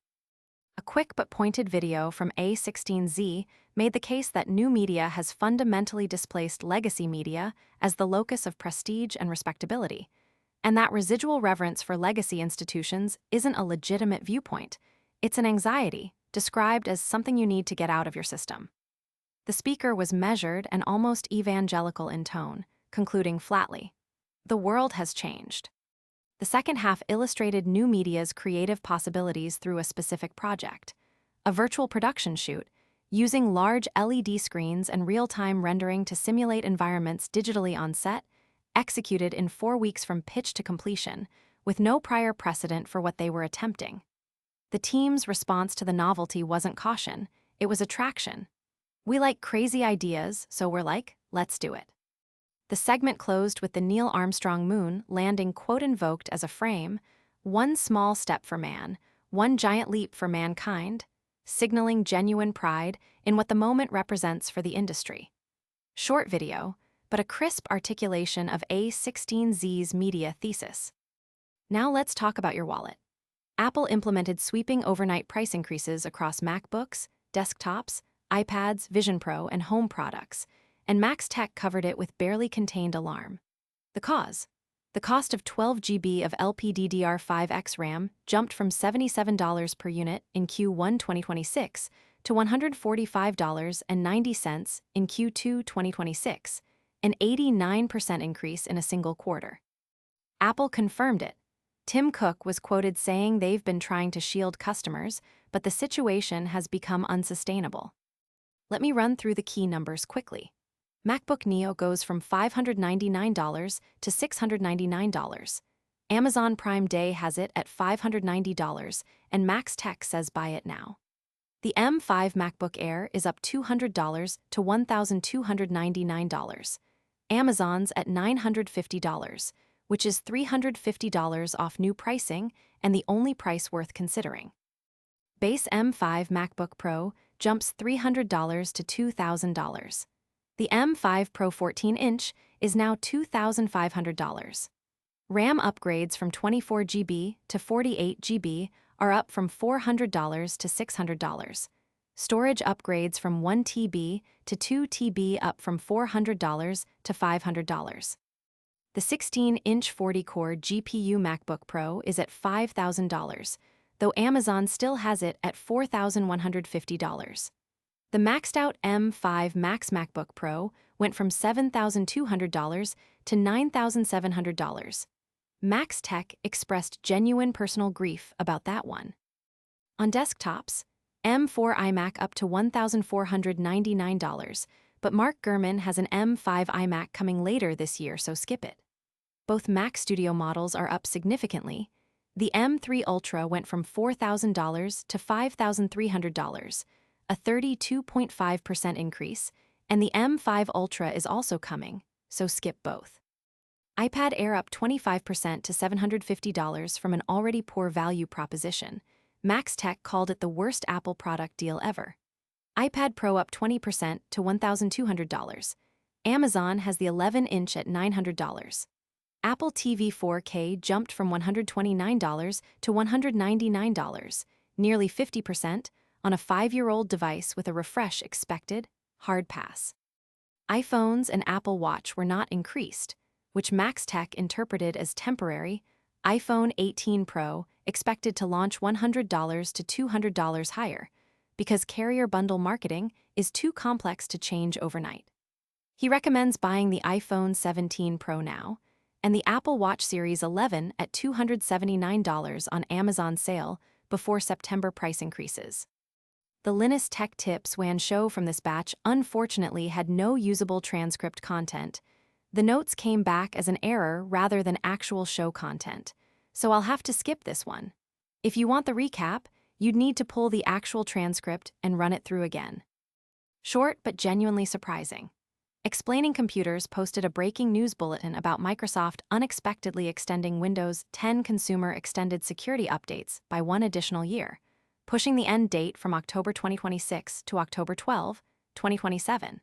A quick but pointed video from A16Z made the case that new media has fundamentally displaced legacy media as the locus of prestige and respectability, and that residual reverence for legacy institutions isn't a legitimate viewpoint, it's an anxiety, described as something you need to get out of your system. The speaker was measured and almost evangelical in tone, concluding flatly: the world has changed. The second half illustrated new media's creative possibilities through a specific project, a virtual production shoot, using large LED screens and real-time rendering to simulate environments digitally on set, executed in 4 weeks from pitch to completion, with no prior precedent for what they were attempting. The team's response to the novelty wasn't caution, it was attraction. We like crazy ideas, so we're like, let's do it. The segment closed with the Neil Armstrong moon landing quote-invoked as a frame, one small step for man, one giant leap for mankind, signaling genuine pride in what the moment represents for the industry. Short video, but a crisp articulation of A16Z's media thesis. Now let's talk about your wallet. Apple implemented sweeping overnight price increases across MacBooks, desktops, iPads, Vision Pro, and home products, and Max Tech covered it with barely contained alarm. The cause? The cost of 12 GB of LPDDR5X RAM jumped from $77 per unit in Q1 2026 to $145.90 in Q2 2026, an 89% increase in a single quarter. Apple confirmed it. Tim Cook was quoted saying they've been trying to shield customers, but the situation has become unsustainable. Let me run through the key numbers quickly. MacBook Neo goes from $599 to $699. Amazon Prime Day has it at $590, and Max Tech says buy it now. The M5 MacBook Air is up $200 to $1,299. Amazon's at $950, which is $350 off new pricing and the only price worth considering. Base M5 MacBook Pro jumps $300 to $2,000. The M5 Pro 14-inch is now $2,500. RAM upgrades from 24 GB to 48 GB are up from $400 to $600. Storage upgrades from 1 TB to 2 TB up from $400 to $500. The 16-inch 40-core GPU MacBook Pro is at $5,000, though Amazon still has it at $4,150. The maxed-out M5 Max MacBook Pro went from $7,200 to $9,700. Max Tech expressed genuine personal grief about that one. On desktops, M4 iMac up to $1,499, but Mark Gurman has an M5 iMac coming later this year, so skip it. Both Mac Studio models are up significantly. The M3 Ultra went from $4,000 to $5,300, a 32.5% increase, and the M5 Ultra is also coming, so skip both. iPad Air up 25% to $750 from an already poor value proposition. Max Tech called it the worst Apple product deal ever. iPad Pro up 20% to $1,200. Amazon has the 11-inch at $900. Apple TV 4K jumped from $129 to $199, nearly 50%, on a 5-year-old device with a refresh expected, hard pass. iPhones and Apple Watch were not increased, which Max Tech interpreted as temporary. iPhone 18 Pro expected to launch $100 to $200 higher, because carrier bundle marketing is too complex to change overnight. He recommends buying the iPhone 17 Pro now, and the Apple Watch Series 11 at $279 on Amazon sale before September price increases. The Linus Tech Tips WAN show from this batch unfortunately had no usable transcript content. The notes came back as an error rather than actual show content, so I'll have to skip this one. If you want the recap, you'd need to pull the actual transcript and run it through again. Short but genuinely surprising. Explaining Computers posted a breaking news bulletin about Microsoft unexpectedly extending Windows 10 Consumer Extended Security Updates by 1 additional year, pushing the end date from October 2026 to October 12, 2027.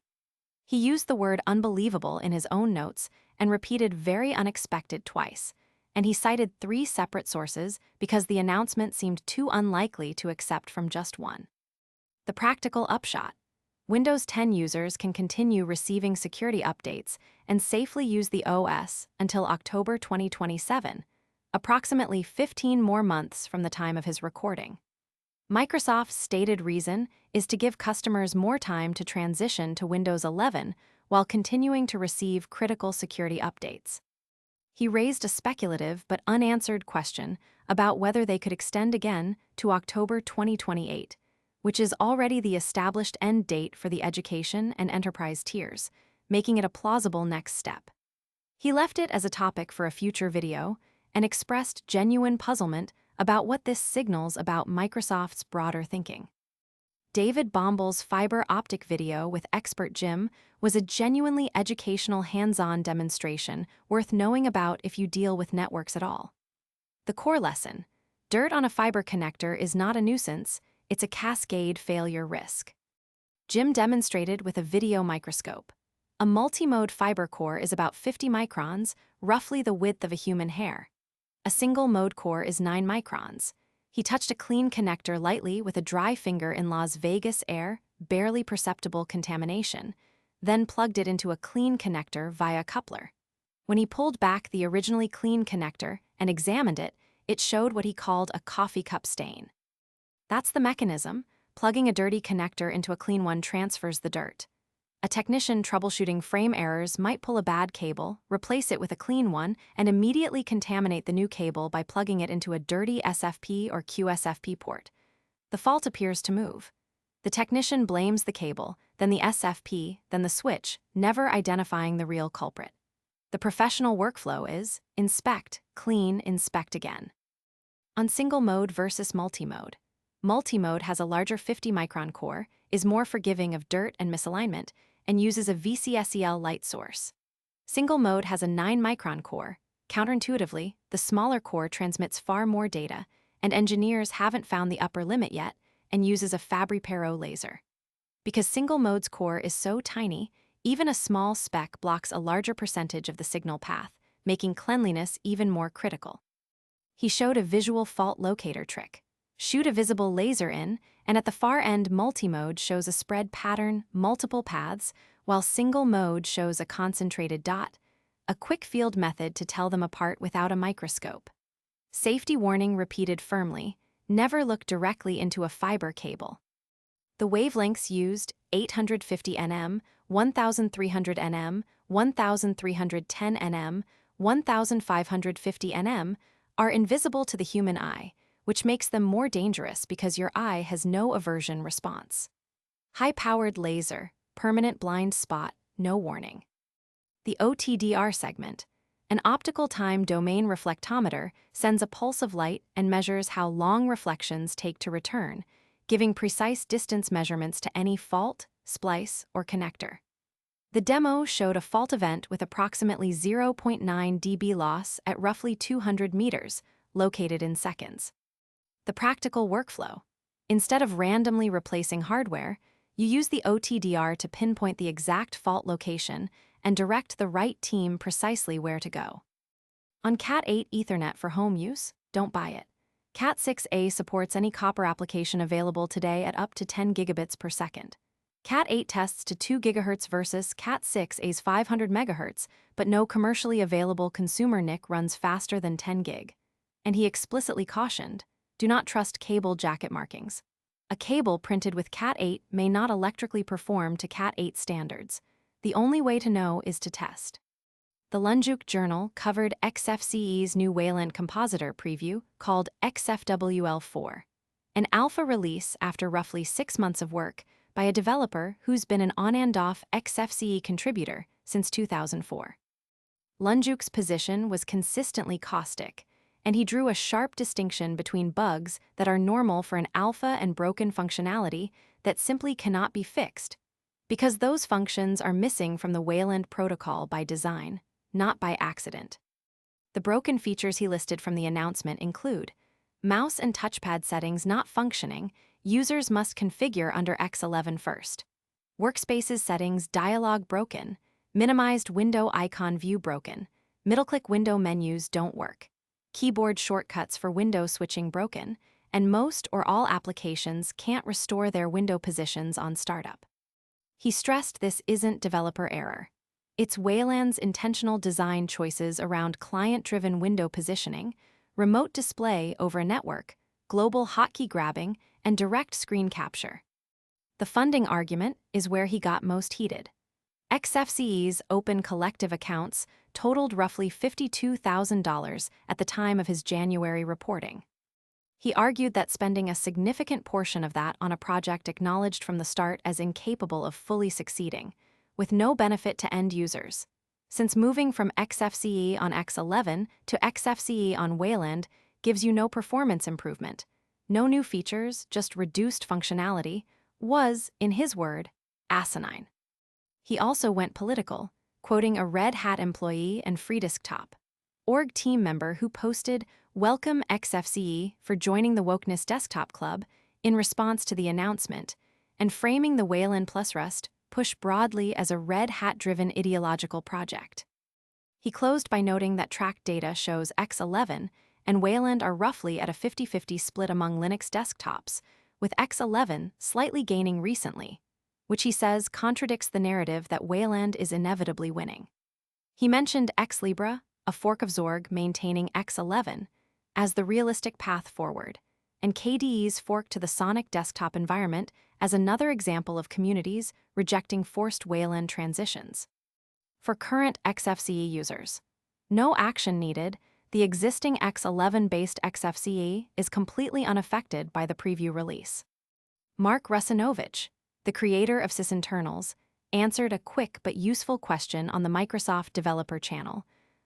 He used the word unbelievable in his own notes and repeated very unexpected twice, and he cited 3 separate sources because the announcement seemed too unlikely to accept from just one. The practical upshot: Windows 10 users can continue receiving security updates and safely use the OS until October 2027, approximately 15 more months from the time of his recording. Microsoft's stated reason is to give customers more time to transition to Windows 11 while continuing to receive critical security updates. He raised a speculative but unanswered question about whether they could extend again to October 2028, which is already the established end date for the education and enterprise tiers, making it a plausible next step. He left it as a topic for a future video and expressed genuine puzzlement about what this signals about Microsoft's broader thinking. David Bomble's fiber optic video with expert Jim was a genuinely educational hands-on demonstration worth knowing about if you deal with networks at all. The core lesson: dirt on a fiber connector is not a nuisance, it's a cascade failure risk. Jim demonstrated with a video microscope. A multi-mode fiber core is about 50 microns, roughly the width of a human hair. A single-mode core is 9 microns. He touched a clean connector lightly with a dry finger in Las Vegas air, barely perceptible contamination, then plugged it into a clean connector via coupler. When he pulled back the originally clean connector and examined it, it showed what he called a coffee cup stain. That's the mechanism. Plugging a dirty connector into a clean one transfers the dirt. A technician troubleshooting frame errors might pull a bad cable, replace it with a clean one, and immediately contaminate the new cable by plugging it into a dirty SFP or QSFP port. The fault appears to move. The technician blames the cable, then the SFP, then the switch, never identifying the real culprit. The professional workflow is inspect, clean, inspect again. On single mode versus multi-mode. Multi-mode has a larger 50-micron core, is more forgiving of dirt and misalignment, and uses a VCSEL light source. Single mode has a 9-micron core. Counterintuitively, the smaller core transmits far more data, and engineers haven't found the upper limit yet, and uses a Fabry-Perot laser. Because single mode's core is so tiny, even a small speck blocks a larger percentage of the signal path, making cleanliness even more critical. He showed a visual fault locator trick. Shoot a visible laser in, and at the far end multi-mode shows a spread pattern, multiple paths, while single mode shows a concentrated dot, a quick field method to tell them apart without a microscope. Safety warning repeated firmly: never look directly into a fiber cable. The wavelengths used, 850 nm, 1300 nm, 1310 nm, 1550 nm, are invisible to the human eye, which makes them more dangerous because your eye has no aversion response. High-powered laser, permanent blind spot, no warning. The OTDR segment, an optical time domain reflectometer, sends a pulse of light and measures how long reflections take to return, giving precise distance measurements to any fault, splice, or connector. The demo showed a fault event with approximately 0.9 dB loss at roughly 200 meters, located in seconds. The practical workflow: instead of randomly replacing hardware, you use the OTDR to pinpoint the exact fault location and direct the right team precisely where to go. On Cat8 Ethernet for home use, don't buy it. Cat6a supports any copper application available today at up to 10 gigabits per second. Cat8 tests to 2 GHz versus Cat6a's 500 MHz, but no commercially available consumer NIC runs faster than 10 gig. And he explicitly cautioned, do not trust cable jacket markings. A cable printed with Cat8 may not electrically perform to Cat8 standards. The only way to know is to test. The Lunjuk Journal covered XFCE's new Wayland compositor preview called XFWL4, an alpha release after roughly 6 months of work by a developer who's been an on-and-off XFCE contributor since 2004. Lunjuk's position was consistently caustic, and he drew a sharp distinction between bugs that are normal for an alpha and broken functionality that simply cannot be fixed, because those functions are missing from the Wayland protocol by design, not by accident. The broken features he listed from the announcement include mouse and touchpad settings not functioning, users must configure under X11 first. Workspaces settings dialog broken, minimized window icon view broken, middle-click window menus don't work. Keyboard shortcuts for window switching broken, and most or all applications can't restore their window positions on startup. He stressed this isn't developer error. It's Wayland's intentional design choices around client-driven window positioning, remote display over a network, global hotkey grabbing, and direct screen capture. The funding argument is where he got most heated. XFCE's open collective accounts totaled roughly $52,000 at the time of his January reporting. He argued that spending a significant portion of that on a project acknowledged from the start as incapable of fully succeeding, with no benefit to end users. Since moving from XFCE on X11 to XFCE on Wayland gives you no performance improvement, no new features, just reduced functionality, was, in his word, asinine. He also went political, quoting a Red Hat employee and FreeDesktop.org team member who posted, "Welcome XFCE for joining the Wokeness Desktop Club," in response to the announcement, and framing the Wayland plus Rust push broadly as a Red Hat-driven ideological project. He closed by noting that tracked data shows X11 and Wayland are roughly at a 50-50 split among Linux desktops, with X11 slightly gaining recently, which he says contradicts the narrative that Wayland is inevitably winning. He mentioned Xlibra, a fork of Zorg maintaining X11, as the realistic path forward, and KDE's fork to the Sonic desktop environment as another example of communities rejecting forced Wayland transitions. For current XFCE users, no action needed. The existing X11-based XFCE is completely unaffected by the preview release. Mark Russinovich, the creator of sysinternals, answered a quick but useful question on the Microsoft Developer Channel.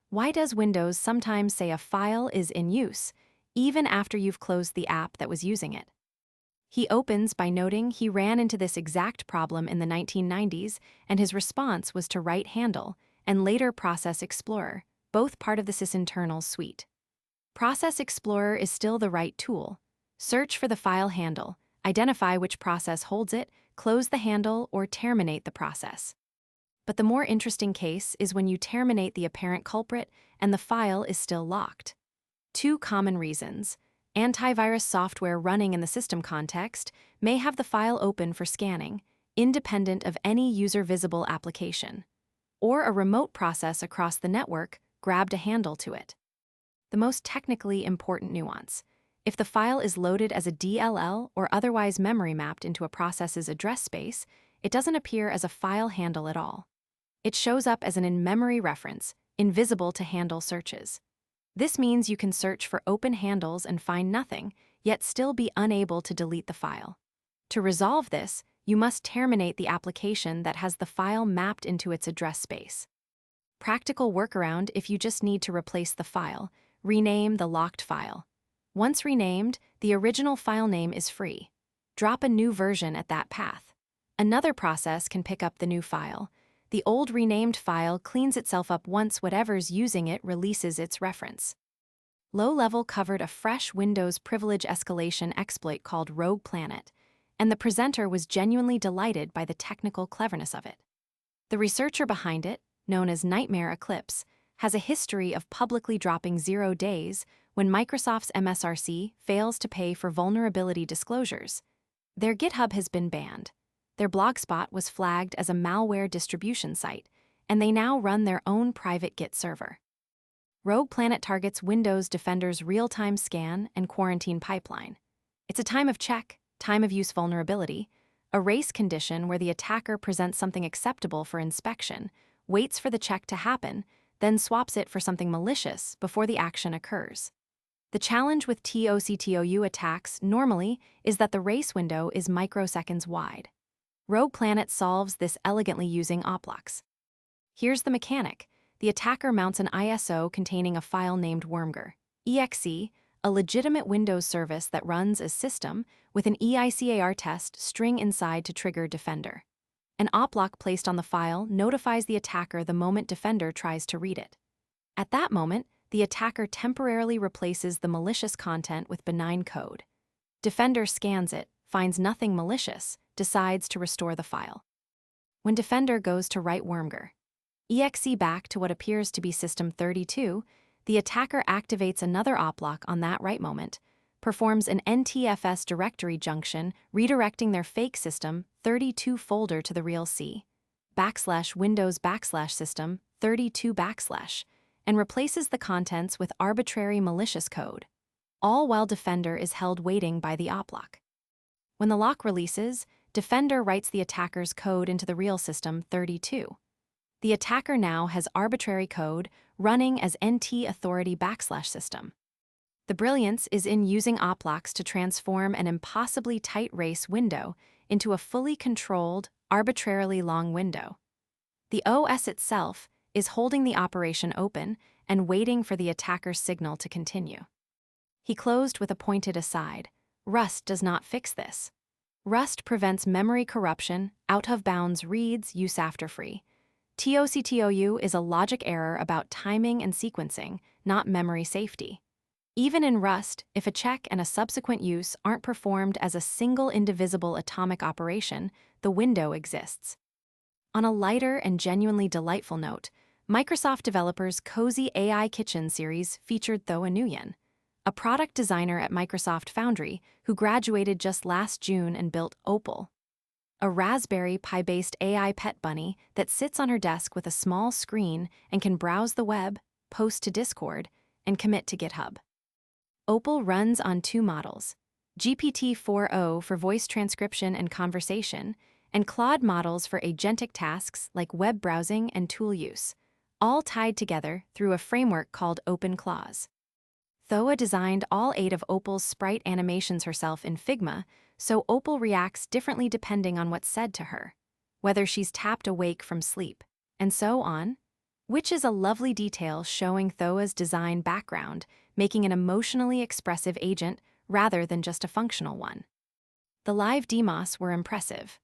Why does Windows sometimes say a file is in use, even after you've closed the app that was using it? He opens by noting he ran into this exact problem in the 1990s, and his response was to write Handle and later Process Explorer, both part of the sysinternals suite. Process Explorer is still the right tool. Search for the file handle, identify which process holds it, close the handle, or terminate the process. But the more interesting case is when you terminate the apparent culprit and the file is still locked. Two common reasons. Antivirus software running in the system context may have the file open for scanning, independent of any user-visible application. Or a remote process across the network grabbed a handle to it. The most technically important nuance: if the file is loaded as a DLL or otherwise memory mapped into a process's address space, it doesn't appear as a file handle at all. It shows up as an in-memory reference, invisible to handle searches. This means you can search for open handles and find nothing, yet still be unable to delete the file. To resolve this, you must terminate the application that has the file mapped into its address space. Practical workaround if you just need to replace the file: rename the locked file. Once renamed, the original file name is free. Drop a new version at that path. Another process can pick up the new file. The old renamed file cleans itself up once whatever's using it releases its reference. Low Level covered a fresh Windows privilege escalation exploit called Rogue Planet, and the presenter was genuinely delighted by the technical cleverness of it. The researcher behind it, known as Nightmare Eclipse, has a history of publicly dropping 0 days when Microsoft's MSRC fails to pay for vulnerability disclosures. Their GitHub has been banned. Their Blogspot was flagged as a malware distribution site, and they now run their own private Git server. Rogue Planet targets Windows Defender's real-time scan and quarantine pipeline. It's a time of check, time of use vulnerability, a race condition where the attacker presents something acceptable for inspection, waits for the check to happen, then swaps it for something malicious before the action occurs. The challenge with TOCTOU attacks normally is that the race window is microseconds wide. Rogue Planet solves this elegantly using oplocs. Here's the mechanic. The attacker mounts an ISO containing a file named wormger.exe, a legitimate Windows service that runs as system with an EICAR test string inside to trigger Defender. An oplock placed on the file notifies the attacker the moment Defender tries to read it. At that moment, the attacker temporarily replaces the malicious content with benign code. Defender scans it, finds nothing malicious, decides to restore the file. When Defender goes to write wormger.exe back to what appears to be System 32, the attacker activates another oplock on that write moment, performs an NTFS directory junction, redirecting their fake System 32 folder to the real C/Windows/System 32 /, and replaces the contents with arbitrary malicious code, all while Defender is held waiting by the oplock. When the lock releases, Defender writes the attacker's code into the real System 32. The attacker now has arbitrary code running as nt-authority/system. The brilliance is in using oplocs to transform an impossibly tight race window into a fully controlled, arbitrarily long window. The OS itself is holding the operation open and waiting for the attacker's signal to continue. He closed with a pointed aside. Rust does not fix this. Rust prevents memory corruption, out-of-bounds reads use after free. TOCTOU is a logic error about timing and sequencing, not memory safety. Even in Rust, if a check and a subsequent use aren't performed as a single indivisible atomic operation, the window exists. On a lighter and genuinely delightful note, Microsoft developers' Cozy AI Kitchen series featured Thoa Nguyen, a product designer at Microsoft Foundry who graduated just last June and built Opal, a Raspberry Pi-based AI pet bunny that sits on her desk with a small screen and can browse the web, post to Discord, and commit to GitHub. Opal runs on two models, GPT-4o for voice transcription and conversation, and Claude models for agentic tasks like web browsing and tool use, all tied together through a framework called OpenGov. Thoa designed all 8 of Opal's sprite animations herself in Figma, so Opal reacts differently depending on what's said to her, whether she's tapped awake from sleep, and so on, which is a lovely detail showing Thoa's design background, making an emotionally expressive agent rather than just a functional one. The live demos were impressive.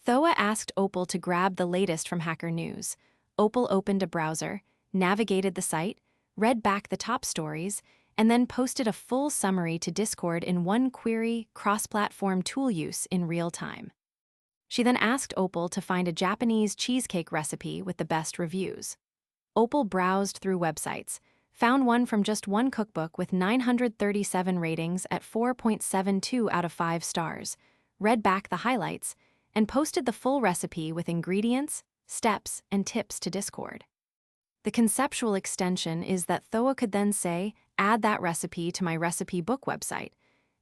Thoa asked Opal to grab the latest from Hacker News. Opal opened a browser, navigated the site, read back the top stories, and then posted a full summary to Discord in one query, cross-platform tool use in real time. She then asked Opal to find a Japanese cheesecake recipe with the best reviews. Opal browsed through websites, found one from just one cookbook with 937 ratings at 4.72 out of 5 stars, read back the highlights, and posted the full recipe with ingredients, steps, and tips to Discord. The conceptual extension is that Thoa could then say, add that recipe to my recipe book website,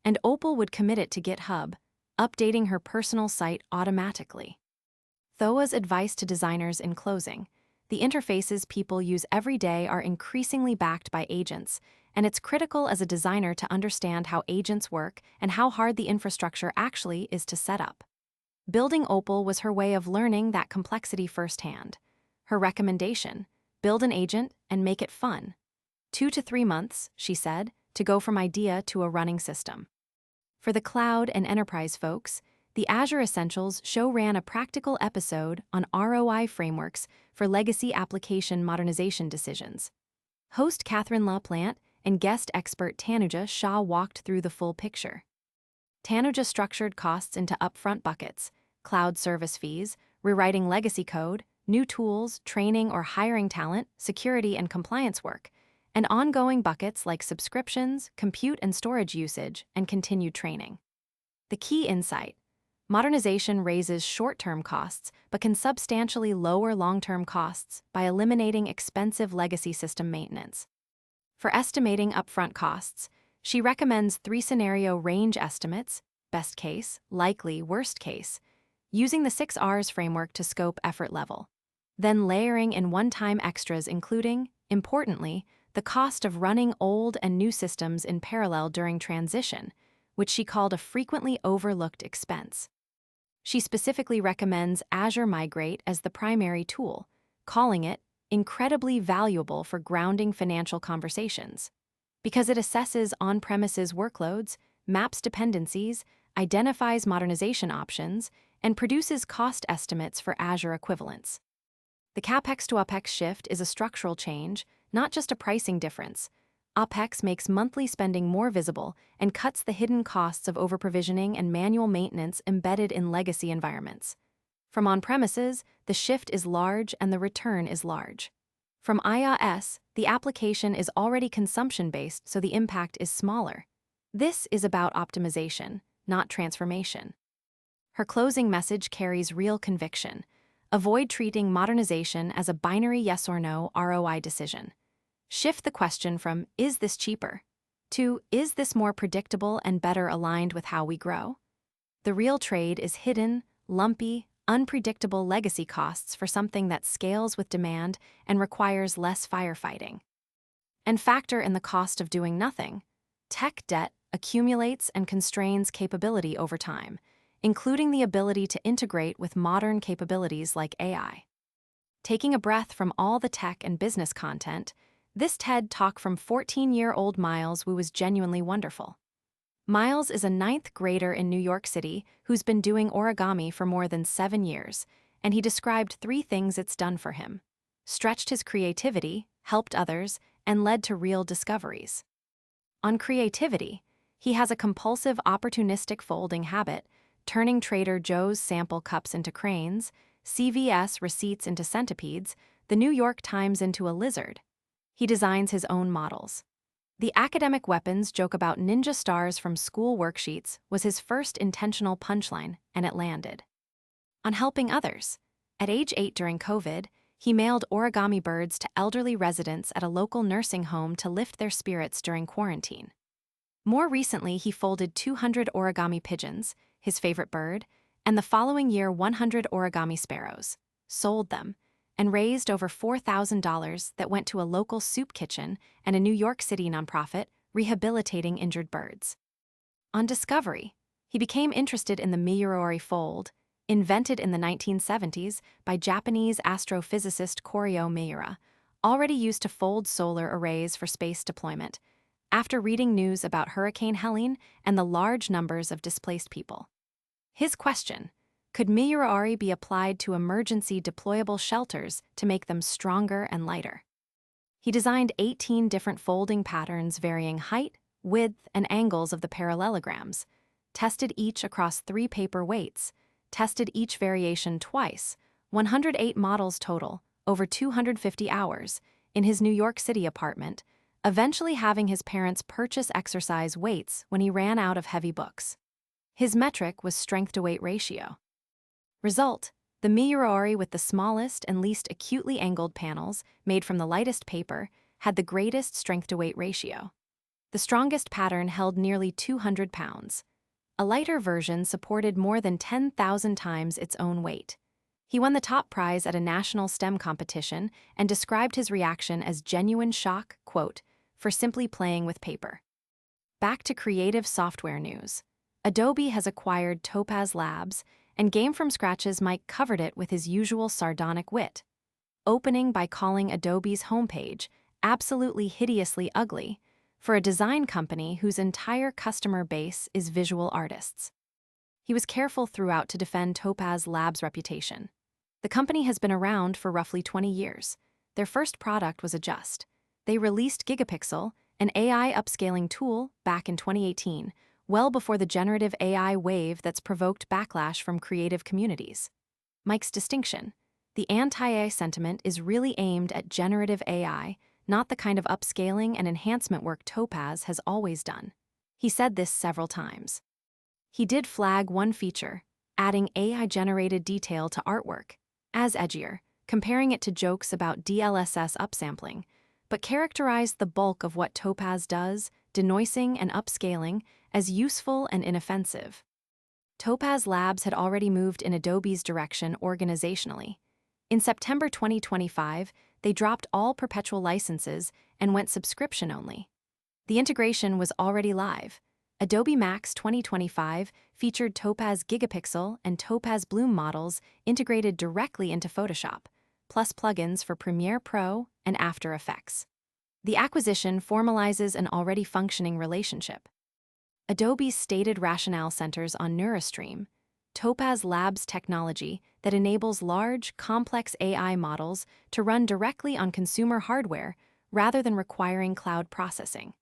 and Opal would commit it to GitHub, updating her personal site automatically. Thoa's advice to designers in closing: the interfaces people use every day are increasingly backed by agents, and it's critical as a designer to understand how agents work and how hard the infrastructure actually is to set up. Building Opal was her way of learning that complexity firsthand. Her recommendation: build an agent and make it fun. 2 to 3 months, she said, to go from idea to a running system. For the cloud and enterprise folks, the Azure Essentials show ran a practical episode on ROI frameworks for legacy application modernization decisions. Host Catherine LaPlante and guest expert Tanuja Shah walked through the full picture. Tanuja structured costs into upfront buckets: cloud service fees, rewriting legacy code, new tools, training or hiring talent, security and compliance work, and ongoing buckets like subscriptions, compute and storage usage, and continued training. The key insight: modernization raises short-term costs but can substantially lower long-term costs by eliminating expensive legacy system maintenance. For estimating upfront costs, she recommends 3-scenario range estimates: best case, likely, worst case, using the 6 R's framework to scope effort level, then layering in one-time extras including, importantly, the cost of running old and new systems in parallel during transition, which she called a frequently overlooked expense. She specifically recommends Azure Migrate as the primary tool, calling it incredibly valuable for grounding financial conversations, because it assesses on-premises workloads, maps dependencies, identifies modernization options, and produces cost estimates for Azure equivalents. The CapEx to OpEx shift is a structural change, not just a pricing difference. OpEx makes monthly spending more visible and cuts the hidden costs of overprovisioning and manual maintenance embedded in legacy environments. From on-premises, the shift is large and the return is large. From IaaS, the application is already consumption-based, so the impact is smaller. This is about optimization, not transformation. Her closing message carries real conviction. Avoid treating modernization as a binary yes or no ROI decision. Shift the question from, is this cheaper, to, is this more predictable and better aligned with how we grow? The real trade is hidden, lumpy, unpredictable legacy costs for something that scales with demand and requires less firefighting. And factor in the cost of doing nothing. Tech debt accumulates and constrains capability over time, including the ability to integrate with modern capabilities like AI. Taking a breath from all the tech and business content, this TED Talk from 14-year-old Miles Wu was genuinely wonderful. Miles is a 9th grader in New York City who's been doing origami for more than 7 years, and he described 3 things it's done for him: stretched his creativity, helped others, and led to real discoveries. On creativity, he has a compulsive opportunistic folding habit, turning Trader Joe's sample cups into cranes, CVS receipts into centipedes, the New York Times into a lizard. He designs his own models. The academic weapons joke about ninja stars from school worksheets was his first intentional punchline, and it landed. On helping others, at age 8 during COVID, he mailed origami birds to elderly residents at a local nursing home to lift their spirits during quarantine. More recently, he folded 200 origami pigeons, his favorite bird, and the following year 100 origami sparrows, sold them, and raised over $4,000 that went to a local soup kitchen and a New York City nonprofit rehabilitating injured birds. On discovery, he became interested in the Miyurori fold, invented in the 1970s by Japanese astrophysicist Koryo Miura, already used to fold solar arrays for space deployment, after reading news about Hurricane Helene and the large numbers of displaced people. His question: could Miyurori be applied to emergency deployable shelters to make them stronger and lighter? He designed 18 different folding patterns varying height, width, and angles of the parallelograms, tested each across 3 paper weights, tested each variation twice, 108 models total, over 250 hours, in his New York City apartment, eventually having his parents purchase exercise weights when he ran out of heavy books. His metric was strength-to-weight ratio. Result: the Miyurori with the smallest and least acutely angled panels, made from the lightest paper, had the greatest strength-to-weight ratio. The strongest pattern held nearly 200 pounds. A lighter version supported more than 10,000 times its own weight. He won the top prize at a national STEM competition and described his reaction as genuine shock, quote, for simply playing with paper. Back to creative software news. Adobe has acquired Topaz Labs, and Game from Scratch's Mike covered it with his usual sardonic wit, opening by calling Adobe's homepage absolutely hideously ugly for a design company whose entire customer base is visual artists. He was careful throughout to defend Topaz Labs' reputation. The company has been around for roughly 20 years. Their first product was Adjust. They released Gigapixel, an AI upscaling tool, back in 2018, well before the generative AI wave that's provoked backlash from creative communities. Mike's distinction: the anti-AI sentiment is really aimed at generative AI, not the kind of upscaling and enhancement work Topaz has always done. He said this several times. He did flag one feature, adding AI-generated detail to artwork, as edgier, comparing it to jokes about DLSS upsampling, but characterized the bulk of what Topaz does, denoising and upscaling, as useful and inoffensive. Topaz Labs had already moved in Adobe's direction organizationally. In September 2025, they dropped all perpetual licenses and went subscription only. The integration was already live. Adobe Max 2025 featured Topaz Gigapixel and Topaz Bloom models integrated directly into Photoshop, plus plugins for Premiere Pro and After Effects. The acquisition formalizes an already functioning relationship. Adobe's stated rationale centers on NeuroStream, Topaz Labs technology that enables large, complex AI models to run directly on consumer hardware rather than requiring cloud processing.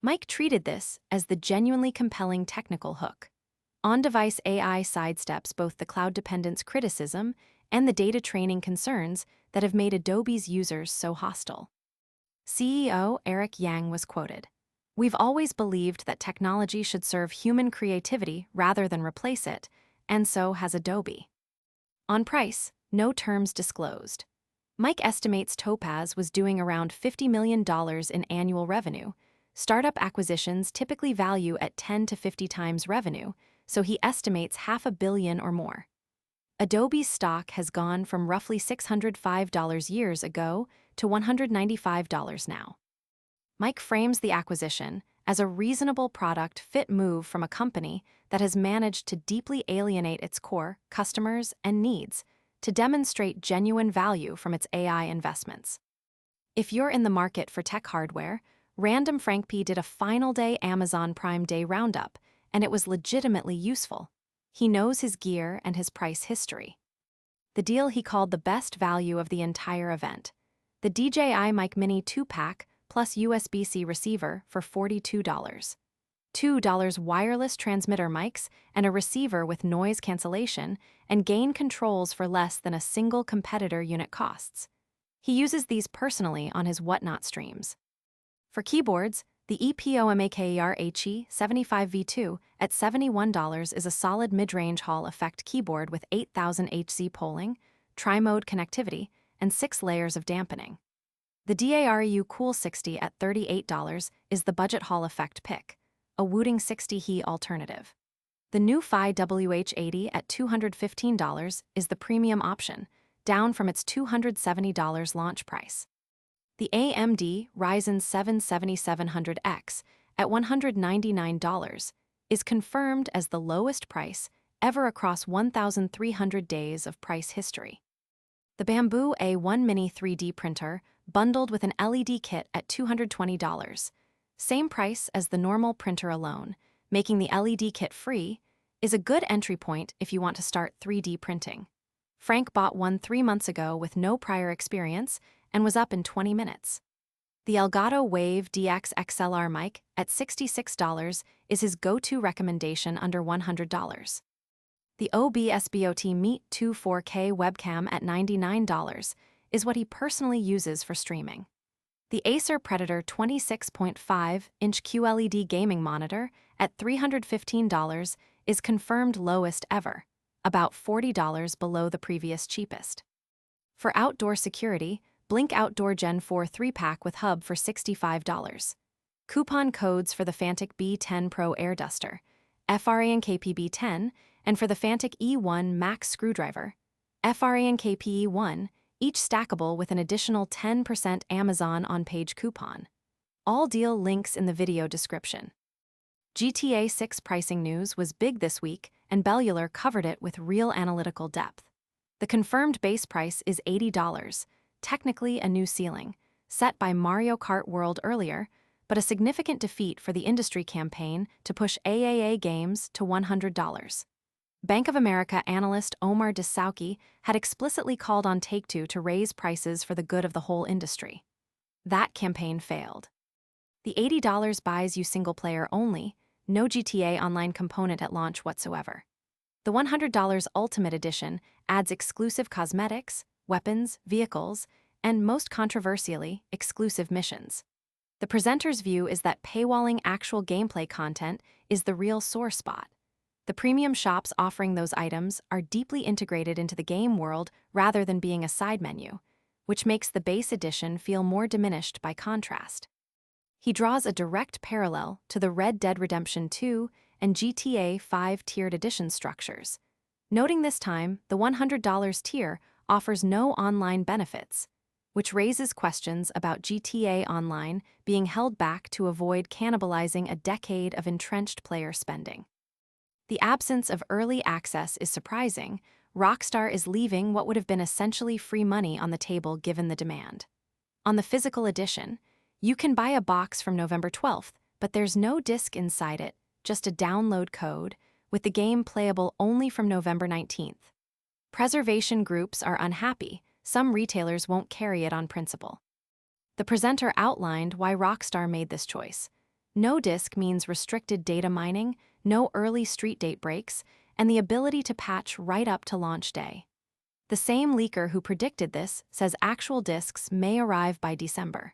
Mike treated this as the genuinely compelling technical hook. On-device AI sidesteps both the cloud dependence criticism and the data training concerns that have made Adobe's users so hostile. CEO Eric Yang was quoted, "We've always believed that technology should serve human creativity rather than replace it, and so has Adobe." On price, no terms disclosed. Mike estimates Topaz was doing around $50 million in annual revenue. Startup acquisitions typically value at 10 to 50 times revenue, so he estimates $500 million or more. Adobe's stock has gone from roughly $605 years ago to $195 now. Mike frames the acquisition as a reasonable product fit move from a company that has managed to deeply alienate its core customers and needs to demonstrate genuine value from its AI investments. If you're in the market for tech hardware, Random Frank P did a final day Amazon Prime Day roundup, and it was legitimately useful. He knows his gear and his price history. The deal he called the best value of the entire event: the DJI Mic Mini 2-pack plus USB-C receiver for $42. $2 wireless transmitter mics and a receiver with noise cancellation and gain controls for less than a single competitor unit costs. He uses these personally on his Whatnot streams. For keyboards, the EPOMAKER HE75V2 at $71 is a solid mid-range Hall effect keyboard with 8000 Hz polling, tri-mode connectivity, and 6 layers of dampening. The DAREU Cool 60 at $38 is the budget Hall effect pick, a Wooting 60He alternative. The new Phi WH80 at $215 is the premium option, down from its $270 launch price. The AMD Ryzen 7 7700X at $199 is confirmed as the lowest price ever across 1,300 days of price history. The Bamboo A1 Mini 3D printer bundled with an LED kit at $220, same price as the normal printer alone, making the LED kit free, is a good entry point if you want to start 3D printing. Frank bought one 3 months ago with no prior experience and was up in 20 minutes. The Elgato Wave DX XLR mic at $66 is his go-to recommendation under $100. The OBSBOT Meet 2 4K webcam at $99 is what he personally uses for streaming. The Acer Predator 26.5-inch QLED gaming monitor at $315 is confirmed lowest ever, about $40 below the previous cheapest. For outdoor security, Blink Outdoor Gen 4 3-pack with hub for $65. Coupon codes for the Fantic B10 Pro Air Duster, FRANKP B10, and for the Fantic E1 Max Screwdriver, FRANKP E1, each stackable with an additional 10% Amazon on-page coupon. All deal links in the video description. GTA 6 pricing news was big this week, and Bellular covered it with real analytical depth. The confirmed base price is $80, technically a new ceiling, set by Mario Kart World earlier, but a significant defeat for the industry campaign to push AAA games to $100. Bank of America analyst Omar Dessouky had explicitly called on Take-Two to raise prices for the good of the whole industry. That campaign failed. The $80 buys you single-player only, no GTA Online component at launch whatsoever. The $100 Ultimate Edition adds exclusive cosmetics, weapons, vehicles, and, most controversially, exclusive missions. The presenter's view is that paywalling actual gameplay content is the real sore spot. The premium shops offering those items are deeply integrated into the game world rather than being a side menu, which makes the base edition feel more diminished by contrast. He draws a direct parallel to the Red Dead Redemption 2 and GTA 5 tiered edition structures, noting this time the $100 tier offers no online benefits, which raises questions about GTA Online being held back to avoid cannibalizing a decade of entrenched player spending. The absence of early access is surprising. Rockstar is leaving what would have been essentially free money on the table given the demand. On the physical edition, you can buy a box from November 12th, but there's no disc inside it, just a download code, with the game playable only from November 19th. Preservation groups are unhappy. Some retailers won't carry it on principle. The presenter outlined why Rockstar made this choice. No disc means restricted data mining, no early street date breaks, and the ability to patch right up to launch day. The same leaker who predicted this says actual discs may arrive by December.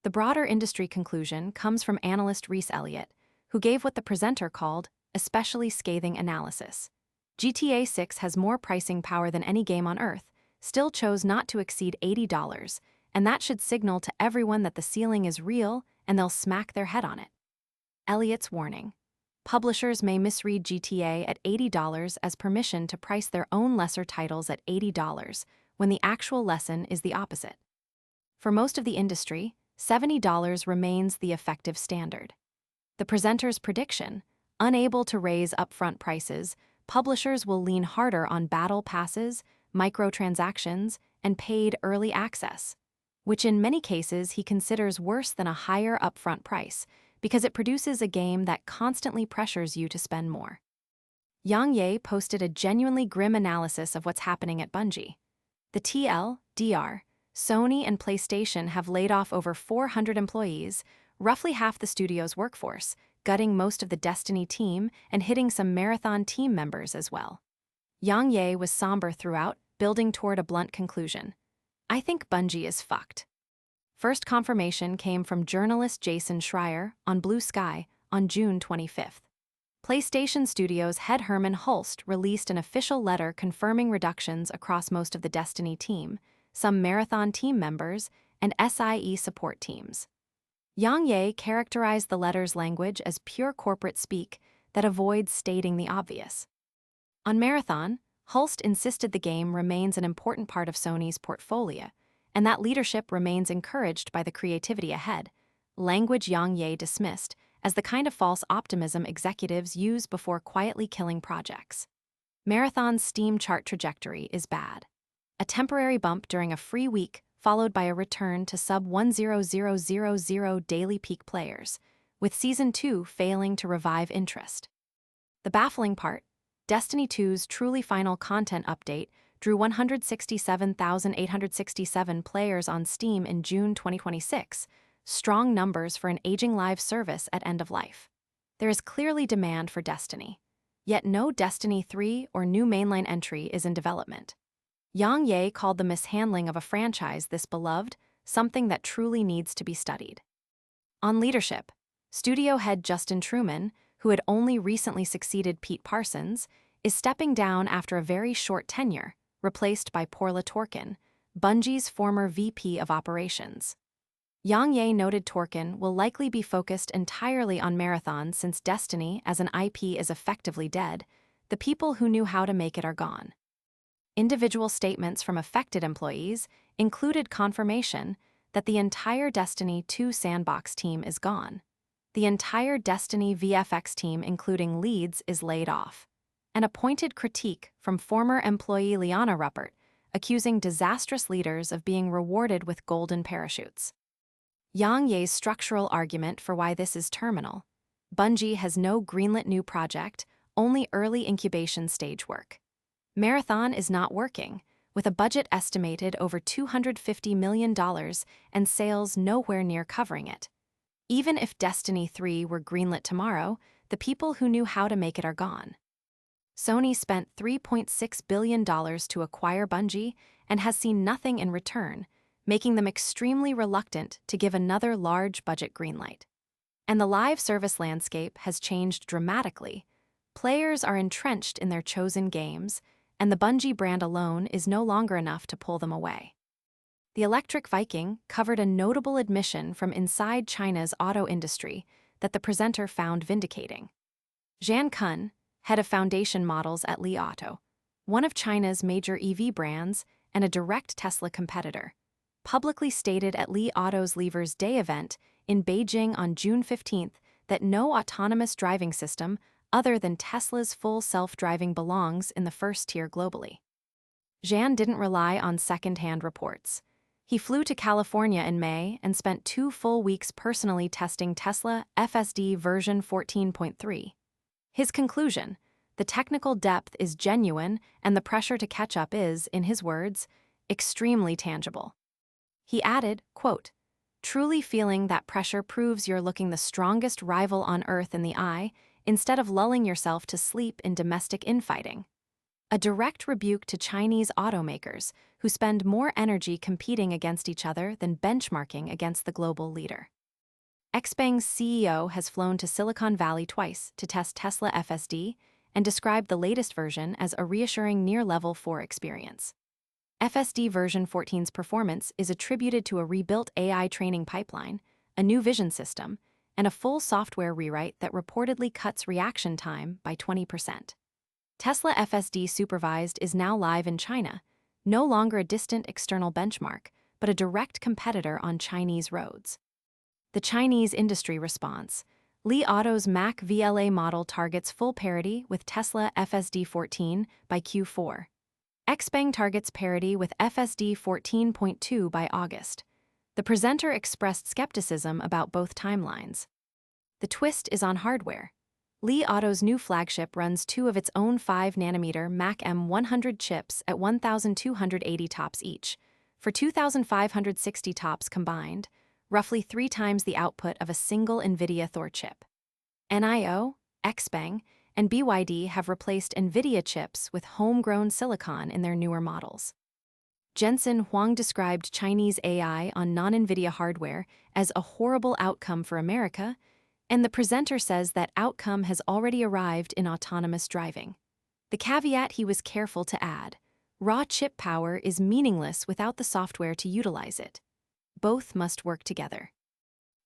The broader industry conclusion comes from analyst Reese Elliott, who gave what the presenter called especially scathing analysis. GTA 6 has more pricing power than any game on Earth, still chose not to exceed $80, and that should signal to everyone that the ceiling is real and they'll smack their head on it. Elliott's warning. Publishers may misread GTA at $80 as permission to price their own lesser titles at $80, when the actual lesson is the opposite. For most of the industry, $70 remains the effective standard. The presenter's prediction: unable to raise upfront prices, publishers will lean harder on battle passes, microtransactions, and paid early access, which in many cases he considers worse than a higher upfront price, because it produces a game that constantly pressures you to spend more. Yang Ye posted a genuinely grim analysis of what's happening at Bungie. The TL, Sony, and PlayStation have laid off over 400 employees, roughly half the studio's workforce, gutting most of the Destiny team and hitting some Marathon team members as well. Yang Ye was somber throughout, building toward a blunt conclusion. I think Bungie is fucked. First confirmation came from journalist Jason Schreier on Blue Sky on June 25th. PlayStation Studios head Herman Hulst released an official letter confirming reductions across most of the Destiny team, some Marathon team members, and SIE support teams. Yang Ye characterized the letter's language as pure corporate speak that avoids stating the obvious. On Marathon, Hulst insisted the game remains an important part of Sony's portfolio, and that leadership remains encouraged by the creativity ahead, language Yang Ye dismissed as the kind of false optimism executives use before quietly killing projects. Marathon's Steam chart trajectory is bad. A temporary bump during a free week followed by a return to sub-100,000 daily peak players, with Season 2 failing to revive interest. The baffling part: Destiny 2's truly final content update drew 167,867 players on Steam in June 2026, strong numbers for an aging live service at end of life. There is clearly demand for Destiny, yet no Destiny 3 or new mainline entry is in development. Yang Ye called the mishandling of a franchise this beloved something that truly needs to be studied. On leadership, studio head Justin Truman, who had only recently succeeded Pete Parsons, is stepping down after a very short tenure, replaced by Porla Torkin, Bungie's former VP of Operations. Yang Ye noted Torkin will likely be focused entirely on Marathon since Destiny as an IP is effectively dead. The people who knew how to make it are gone. Individual statements from affected employees included confirmation that the entire Destiny 2 sandbox team is gone. The entire Destiny VFX team, including leads, is laid off. And a pointed critique from former employee Liana Ruppert, accusing disastrous leaders of being rewarded with golden parachutes. Yang Ye's structural argument for why this is terminal: Bungie has no greenlit new project, only early incubation stage work. Marathon is not working, with a budget estimated over $250 million and sales nowhere near covering it. Even if Destiny 3 were greenlit tomorrow, the people who knew how to make it are gone. Sony spent $3.6 billion to acquire Bungie and has seen nothing in return, making them extremely reluctant to give another large-budget greenlight. And the live service landscape has changed dramatically. Players are entrenched in their chosen games, and the Bungie brand alone is no longer enough to pull them away. The Electric Viking covered a notable admission from inside China's auto industry that the presenter found vindicating. Zhan Kun, head of foundation models at Li Auto, one of China's major EV brands and a direct Tesla competitor, publicly stated at Li Auto's Lever's Day event in Beijing on June 15th that no autonomous driving system other than Tesla's full self-driving belongs in the first tier globally. Zhan didn't rely on second-hand reports. He flew to California in May and spent 2 full weeks personally testing Tesla FSD version 14.3. His conclusion: the technical depth is genuine and the pressure to catch up is, in his words, extremely tangible. He added, quote, "Truly feeling that pressure proves you're looking the strongest rival on Earth in the eye, instead of lulling yourself to sleep in domestic infighting." A direct rebuke to Chinese automakers who spend more energy competing against each other than benchmarking against the global leader. XPeng's CEO has flown to Silicon Valley twice to test Tesla FSD and described the latest version as a reassuring near-level 4 experience. FSD version 14's performance is attributed to a rebuilt AI training pipeline, a new vision system, and a full software rewrite that reportedly cuts reaction time by 20%. Tesla FSD Supervised is now live in China, no longer a distant external benchmark, but a direct competitor on Chinese roads. The Chinese industry response. Li Auto's Mac VLA model targets full parity with Tesla FSD 14 by Q4. XPeng targets parity with FSD 14.2 by August. The presenter expressed skepticism about both timelines. The twist is on hardware. Li Auto's new flagship runs two of its own 5nm Mac M100 chips at 1,280 TOPS each, for 2,560 TOPS combined, roughly 3 times the output of a single NVIDIA Thor chip. NIO, XPeng, and BYD have replaced NVIDIA chips with homegrown silicon in their newer models. Jensen Huang described Chinese AI on non-NVIDIA hardware as a horrible outcome for America, and the presenter says that outcome has already arrived in autonomous driving. The caveat he was careful to add: raw chip power is meaningless without the software to utilize it. Both must work together.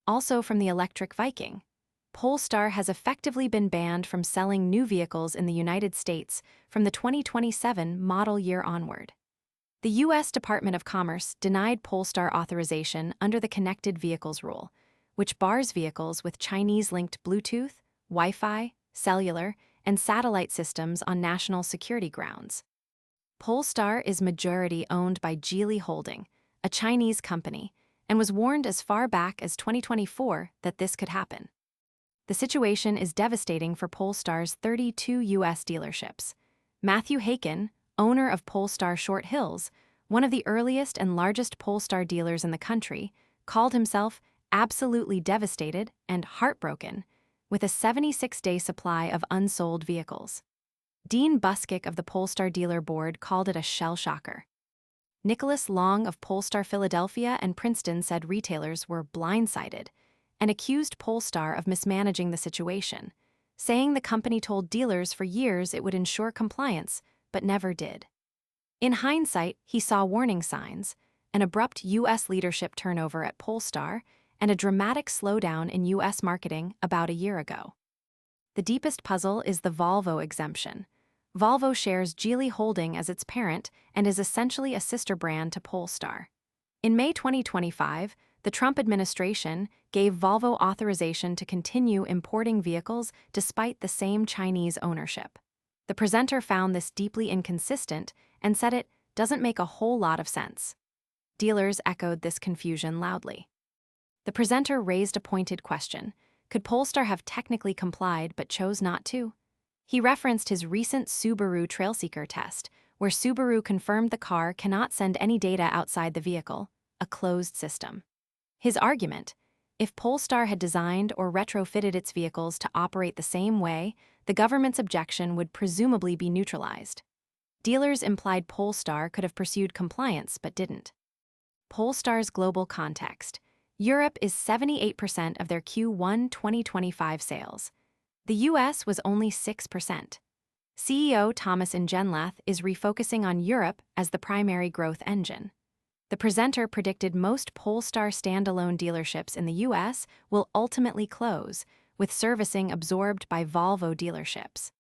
Also from the Electric Viking, Polestar has effectively been banned from selling new vehicles in the United States from the 2027 model year onward. The U.S. Department of Commerce denied Polestar authorization under the Connected Vehicles Rule, which bars vehicles with Chinese-linked Bluetooth, Wi-Fi, cellular, and satellite systems on national security grounds. Polestar is majority-owned by Geely Holding, a Chinese company, and was warned as far back as 2024 that this could happen. The situation is devastating for Polestar's 32 U.S. dealerships. Matthew Haken, owner of Polestar Short Hills, one of the earliest and largest Polestar dealers in the country, called himself absolutely devastated and heartbroken, with a 76-day supply of unsold vehicles. Dean Buskick of the Polestar dealer board called it a shell shocker. Nicholas Long of Polestar Philadelphia and Princeton said retailers were blindsided and accused Polestar of mismanaging the situation, saying the company told dealers for years it would ensure compliance, but never did. In hindsight, he saw warning signs, an abrupt U.S. leadership turnover at Polestar, and a dramatic slowdown in U.S. marketing about a year ago. The deepest puzzle is the Volvo exemption. Volvo shares Geely Holding as its parent and is essentially a sister brand to Polestar. In May 2025, the Trump administration gave Volvo authorization to continue importing vehicles despite the same Chinese ownership. The presenter found this deeply inconsistent and said it doesn't make a whole lot of sense. Dealers echoed this confusion loudly. The presenter raised a pointed question: could Polestar have technically complied but chose not to? He referenced his recent Subaru Trailseeker test, where Subaru confirmed the car cannot send any data outside the vehicle, a closed system. His argument: if Polestar had designed or retrofitted its vehicles to operate the same way, the government's objection would presumably be neutralized. Dealers implied Polestar could have pursued compliance but didn't. Polestar's global context. Europe is 78% of their Q1 2025 sales. The US was only 6%. CEO Thomas Ingenlath is refocusing on Europe as the primary growth engine. The presenter predicted most Polestar standalone dealerships in the US will ultimately close, with servicing absorbed by Volvo dealerships.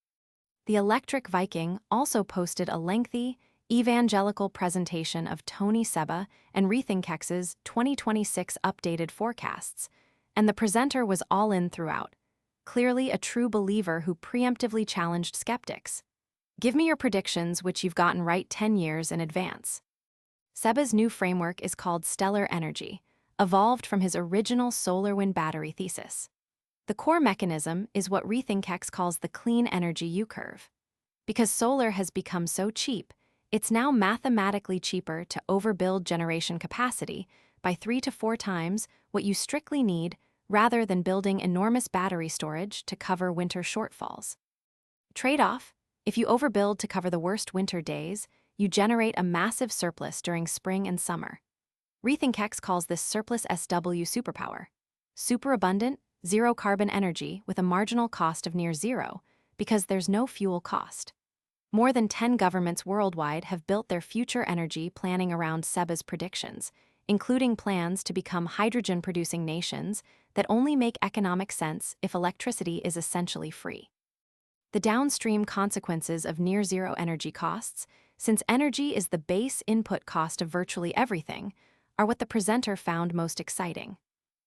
The Electric Viking also posted a lengthy, evangelical presentation of Tony Seba and RethinkX's 2026 updated forecasts, and the presenter was all in throughout, clearly a true believer who preemptively challenged skeptics. Give me your predictions which you've gotten right 10 years in advance. Seba's new framework is called Stellar Energy, evolved from his original solar wind battery thesis. The core mechanism is what RethinkX calls the clean energy U-curve. Because solar has become so cheap, it's now mathematically cheaper to overbuild generation capacity by 3 to 4 times what you strictly need rather than building enormous battery storage to cover winter shortfalls. Trade-off: if you overbuild to cover the worst winter days, you generate a massive surplus during spring and summer. RethinkX calls this surplus SW superpower. Superabundant, zero-carbon energy with a marginal cost of near zero, because there's no fuel cost. More than 10 governments worldwide have built their future energy planning around Seba's predictions, including plans to become hydrogen-producing nations that only make economic sense if electricity is essentially free. The downstream consequences of near-zero energy costs, since energy is the base input cost of virtually everything, are what the presenter found most exciting.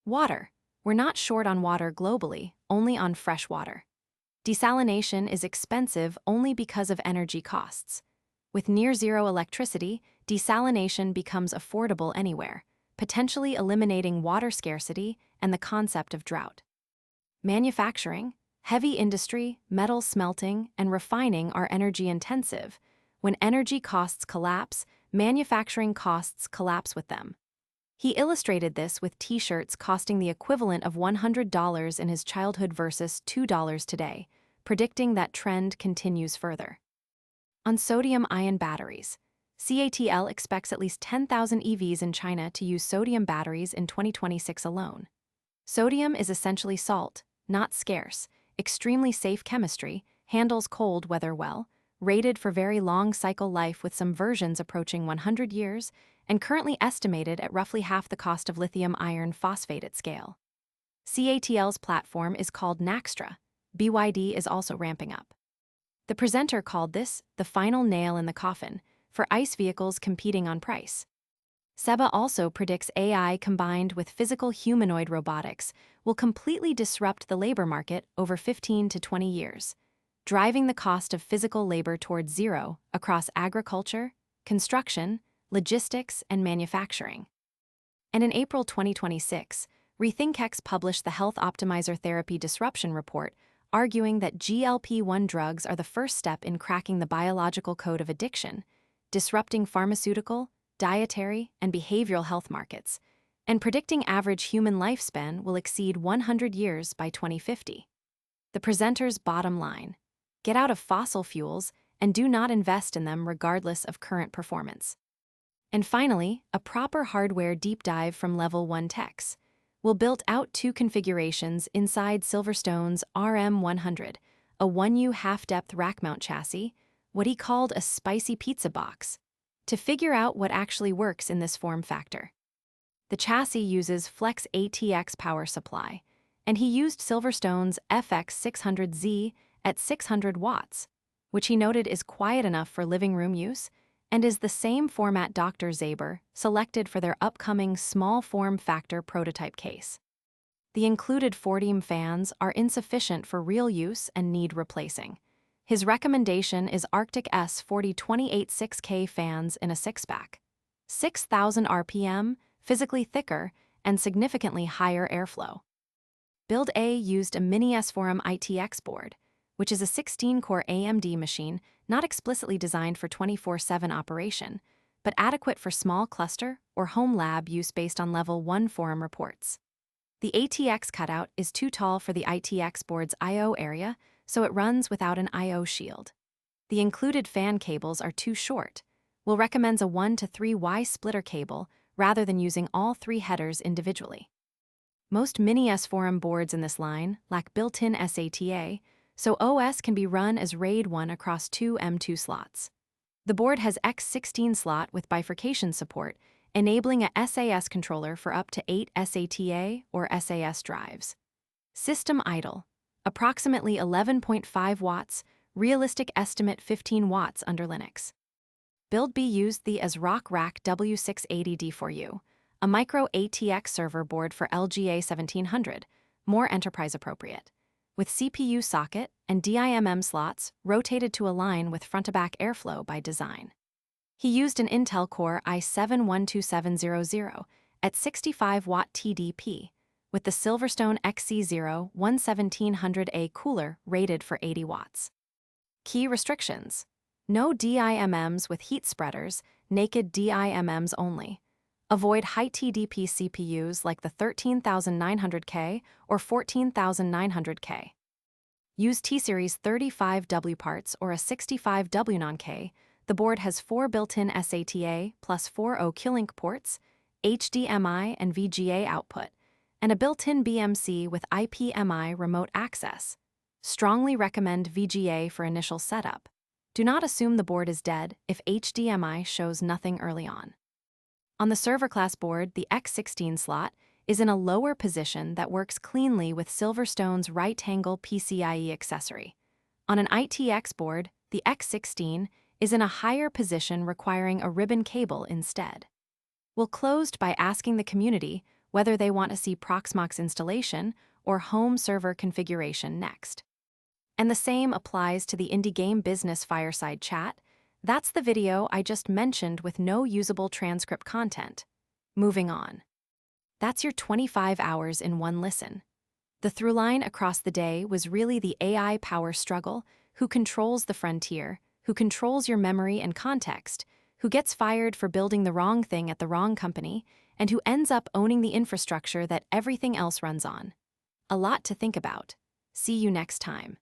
Water. We're not short on water globally, only on fresh water. Desalination is expensive only because of energy costs. With near-zero electricity, desalination becomes affordable anywhere, potentially eliminating water scarcity and the concept of drought. Manufacturing, heavy industry, metal smelting, and refining are energy-intensive. When energy costs collapse, manufacturing costs collapse with them. He illustrated this with T-shirts costing the equivalent of $100 in his childhood versus $2 today, predicting that trend continues further. On sodium-ion batteries, CATL expects at least 10,000 EVs in China to use sodium batteries in 2026 alone. Sodium is essentially salt, not scarce, extremely safe chemistry, handles cold weather well, rated for very long cycle life with some versions approaching 100 years, and currently estimated at roughly half the cost of lithium iron phosphate at scale. CATL's platform is called Naxtra. BYD is also ramping up. The presenter called this the final nail in the coffin for ICE vehicles competing on price. Seba also predicts AI combined with physical humanoid robotics will completely disrupt the labor market over 15 to 20 years, driving the cost of physical labor towards zero across agriculture, construction, logistics, and manufacturing. And in April 2026, RethinkX published the Health Optimizer Therapy Disruption Report, arguing that GLP-1 drugs are the first step in cracking the biological code of addiction, disrupting pharmaceutical, dietary, and behavioral health markets, and predicting average human lifespan will exceed 100 years by 2050. The presenter's bottom line: get out of fossil fuels and do not invest in them regardless of current performance. And finally, a proper hardware deep dive from Level 1 Techs. We'll build out two configurations inside Silverstone's RM100, a 1U half-depth rack-mount chassis, what he called a spicy pizza box, to figure out what actually works in this form factor. The chassis uses Flex ATX power supply, and he used Silverstone's FX600Z at 600 watts, which he noted is quiet enough for living room use, and is the same format Dr. Zaber selected for their upcoming small form factor prototype case. The included 4D fans are insufficient for real use and need replacing. His recommendation is Arctic S40 28.6K fans in a 6-pack. 6,000 RPM, physically thicker, and significantly higher airflow. Build A used a mini S4M ITX board, which is a 16-core AMD machine not explicitly designed for 24/7 operation, but adequate for small cluster or home lab use based on Level 1 forum reports. The ATX cutout is too tall for the ITX board's I/O area, so it runs without an I/O shield. The included fan cables are too short. Will recommends a 1 to 3Y splitter cable rather than using all three headers individually. Most mini S4M boards in this line lack built-in SATA, so OS can be run as RAID 1 across two M2 slots. The board has X16 slot with bifurcation support, enabling a SAS controller for up to 8 SATA or SAS drives. System idle: approximately 11.5 watts, realistic estimate 15 watts under Linux. Build B used the ASRock Rack W680D4U, a micro ATX server board for LGA 1700, more enterprise appropriate, with CPU socket and DIMM slots rotated to align with front-to-back airflow by design. He used an Intel Core i7-12700 at 65-watt TDP, with the Silverstone XC0 1700A cooler rated for 80 watts. Key restrictions: no DIMMs with heat spreaders, naked DIMMs only. Avoid high TDP CPUs like the 13900K or 14900K. Use T-Series 35W parts or a 65W non-K. The board has 4 built-in SATA plus 4 O-Q-Link ports, HDMI and VGA output, and a built-in BMC with IPMI remote access. Strongly recommend VGA for initial setup. Do not assume the board is dead if HDMI shows nothing early on. On the server class board, the X16 slot is in a lower position that works cleanly with Silverstone's right-angle PCIe accessory. On an ITX board, the X16 is in a higher position requiring a ribbon cable instead. We'll close by asking the community whether they want to see Proxmox installation or home server configuration next. And the same applies to the Indie Game Business Fireside Chat. That's the video I just mentioned with no usable transcript content. Moving on. That's your 25 hours in one listen. The through line across the day was really the AI power struggle, who controls the frontier, who controls your memory and context, who gets fired for building the wrong thing at the wrong company, and who ends up owning the infrastructure that everything else runs on. A lot to think about. See you next time.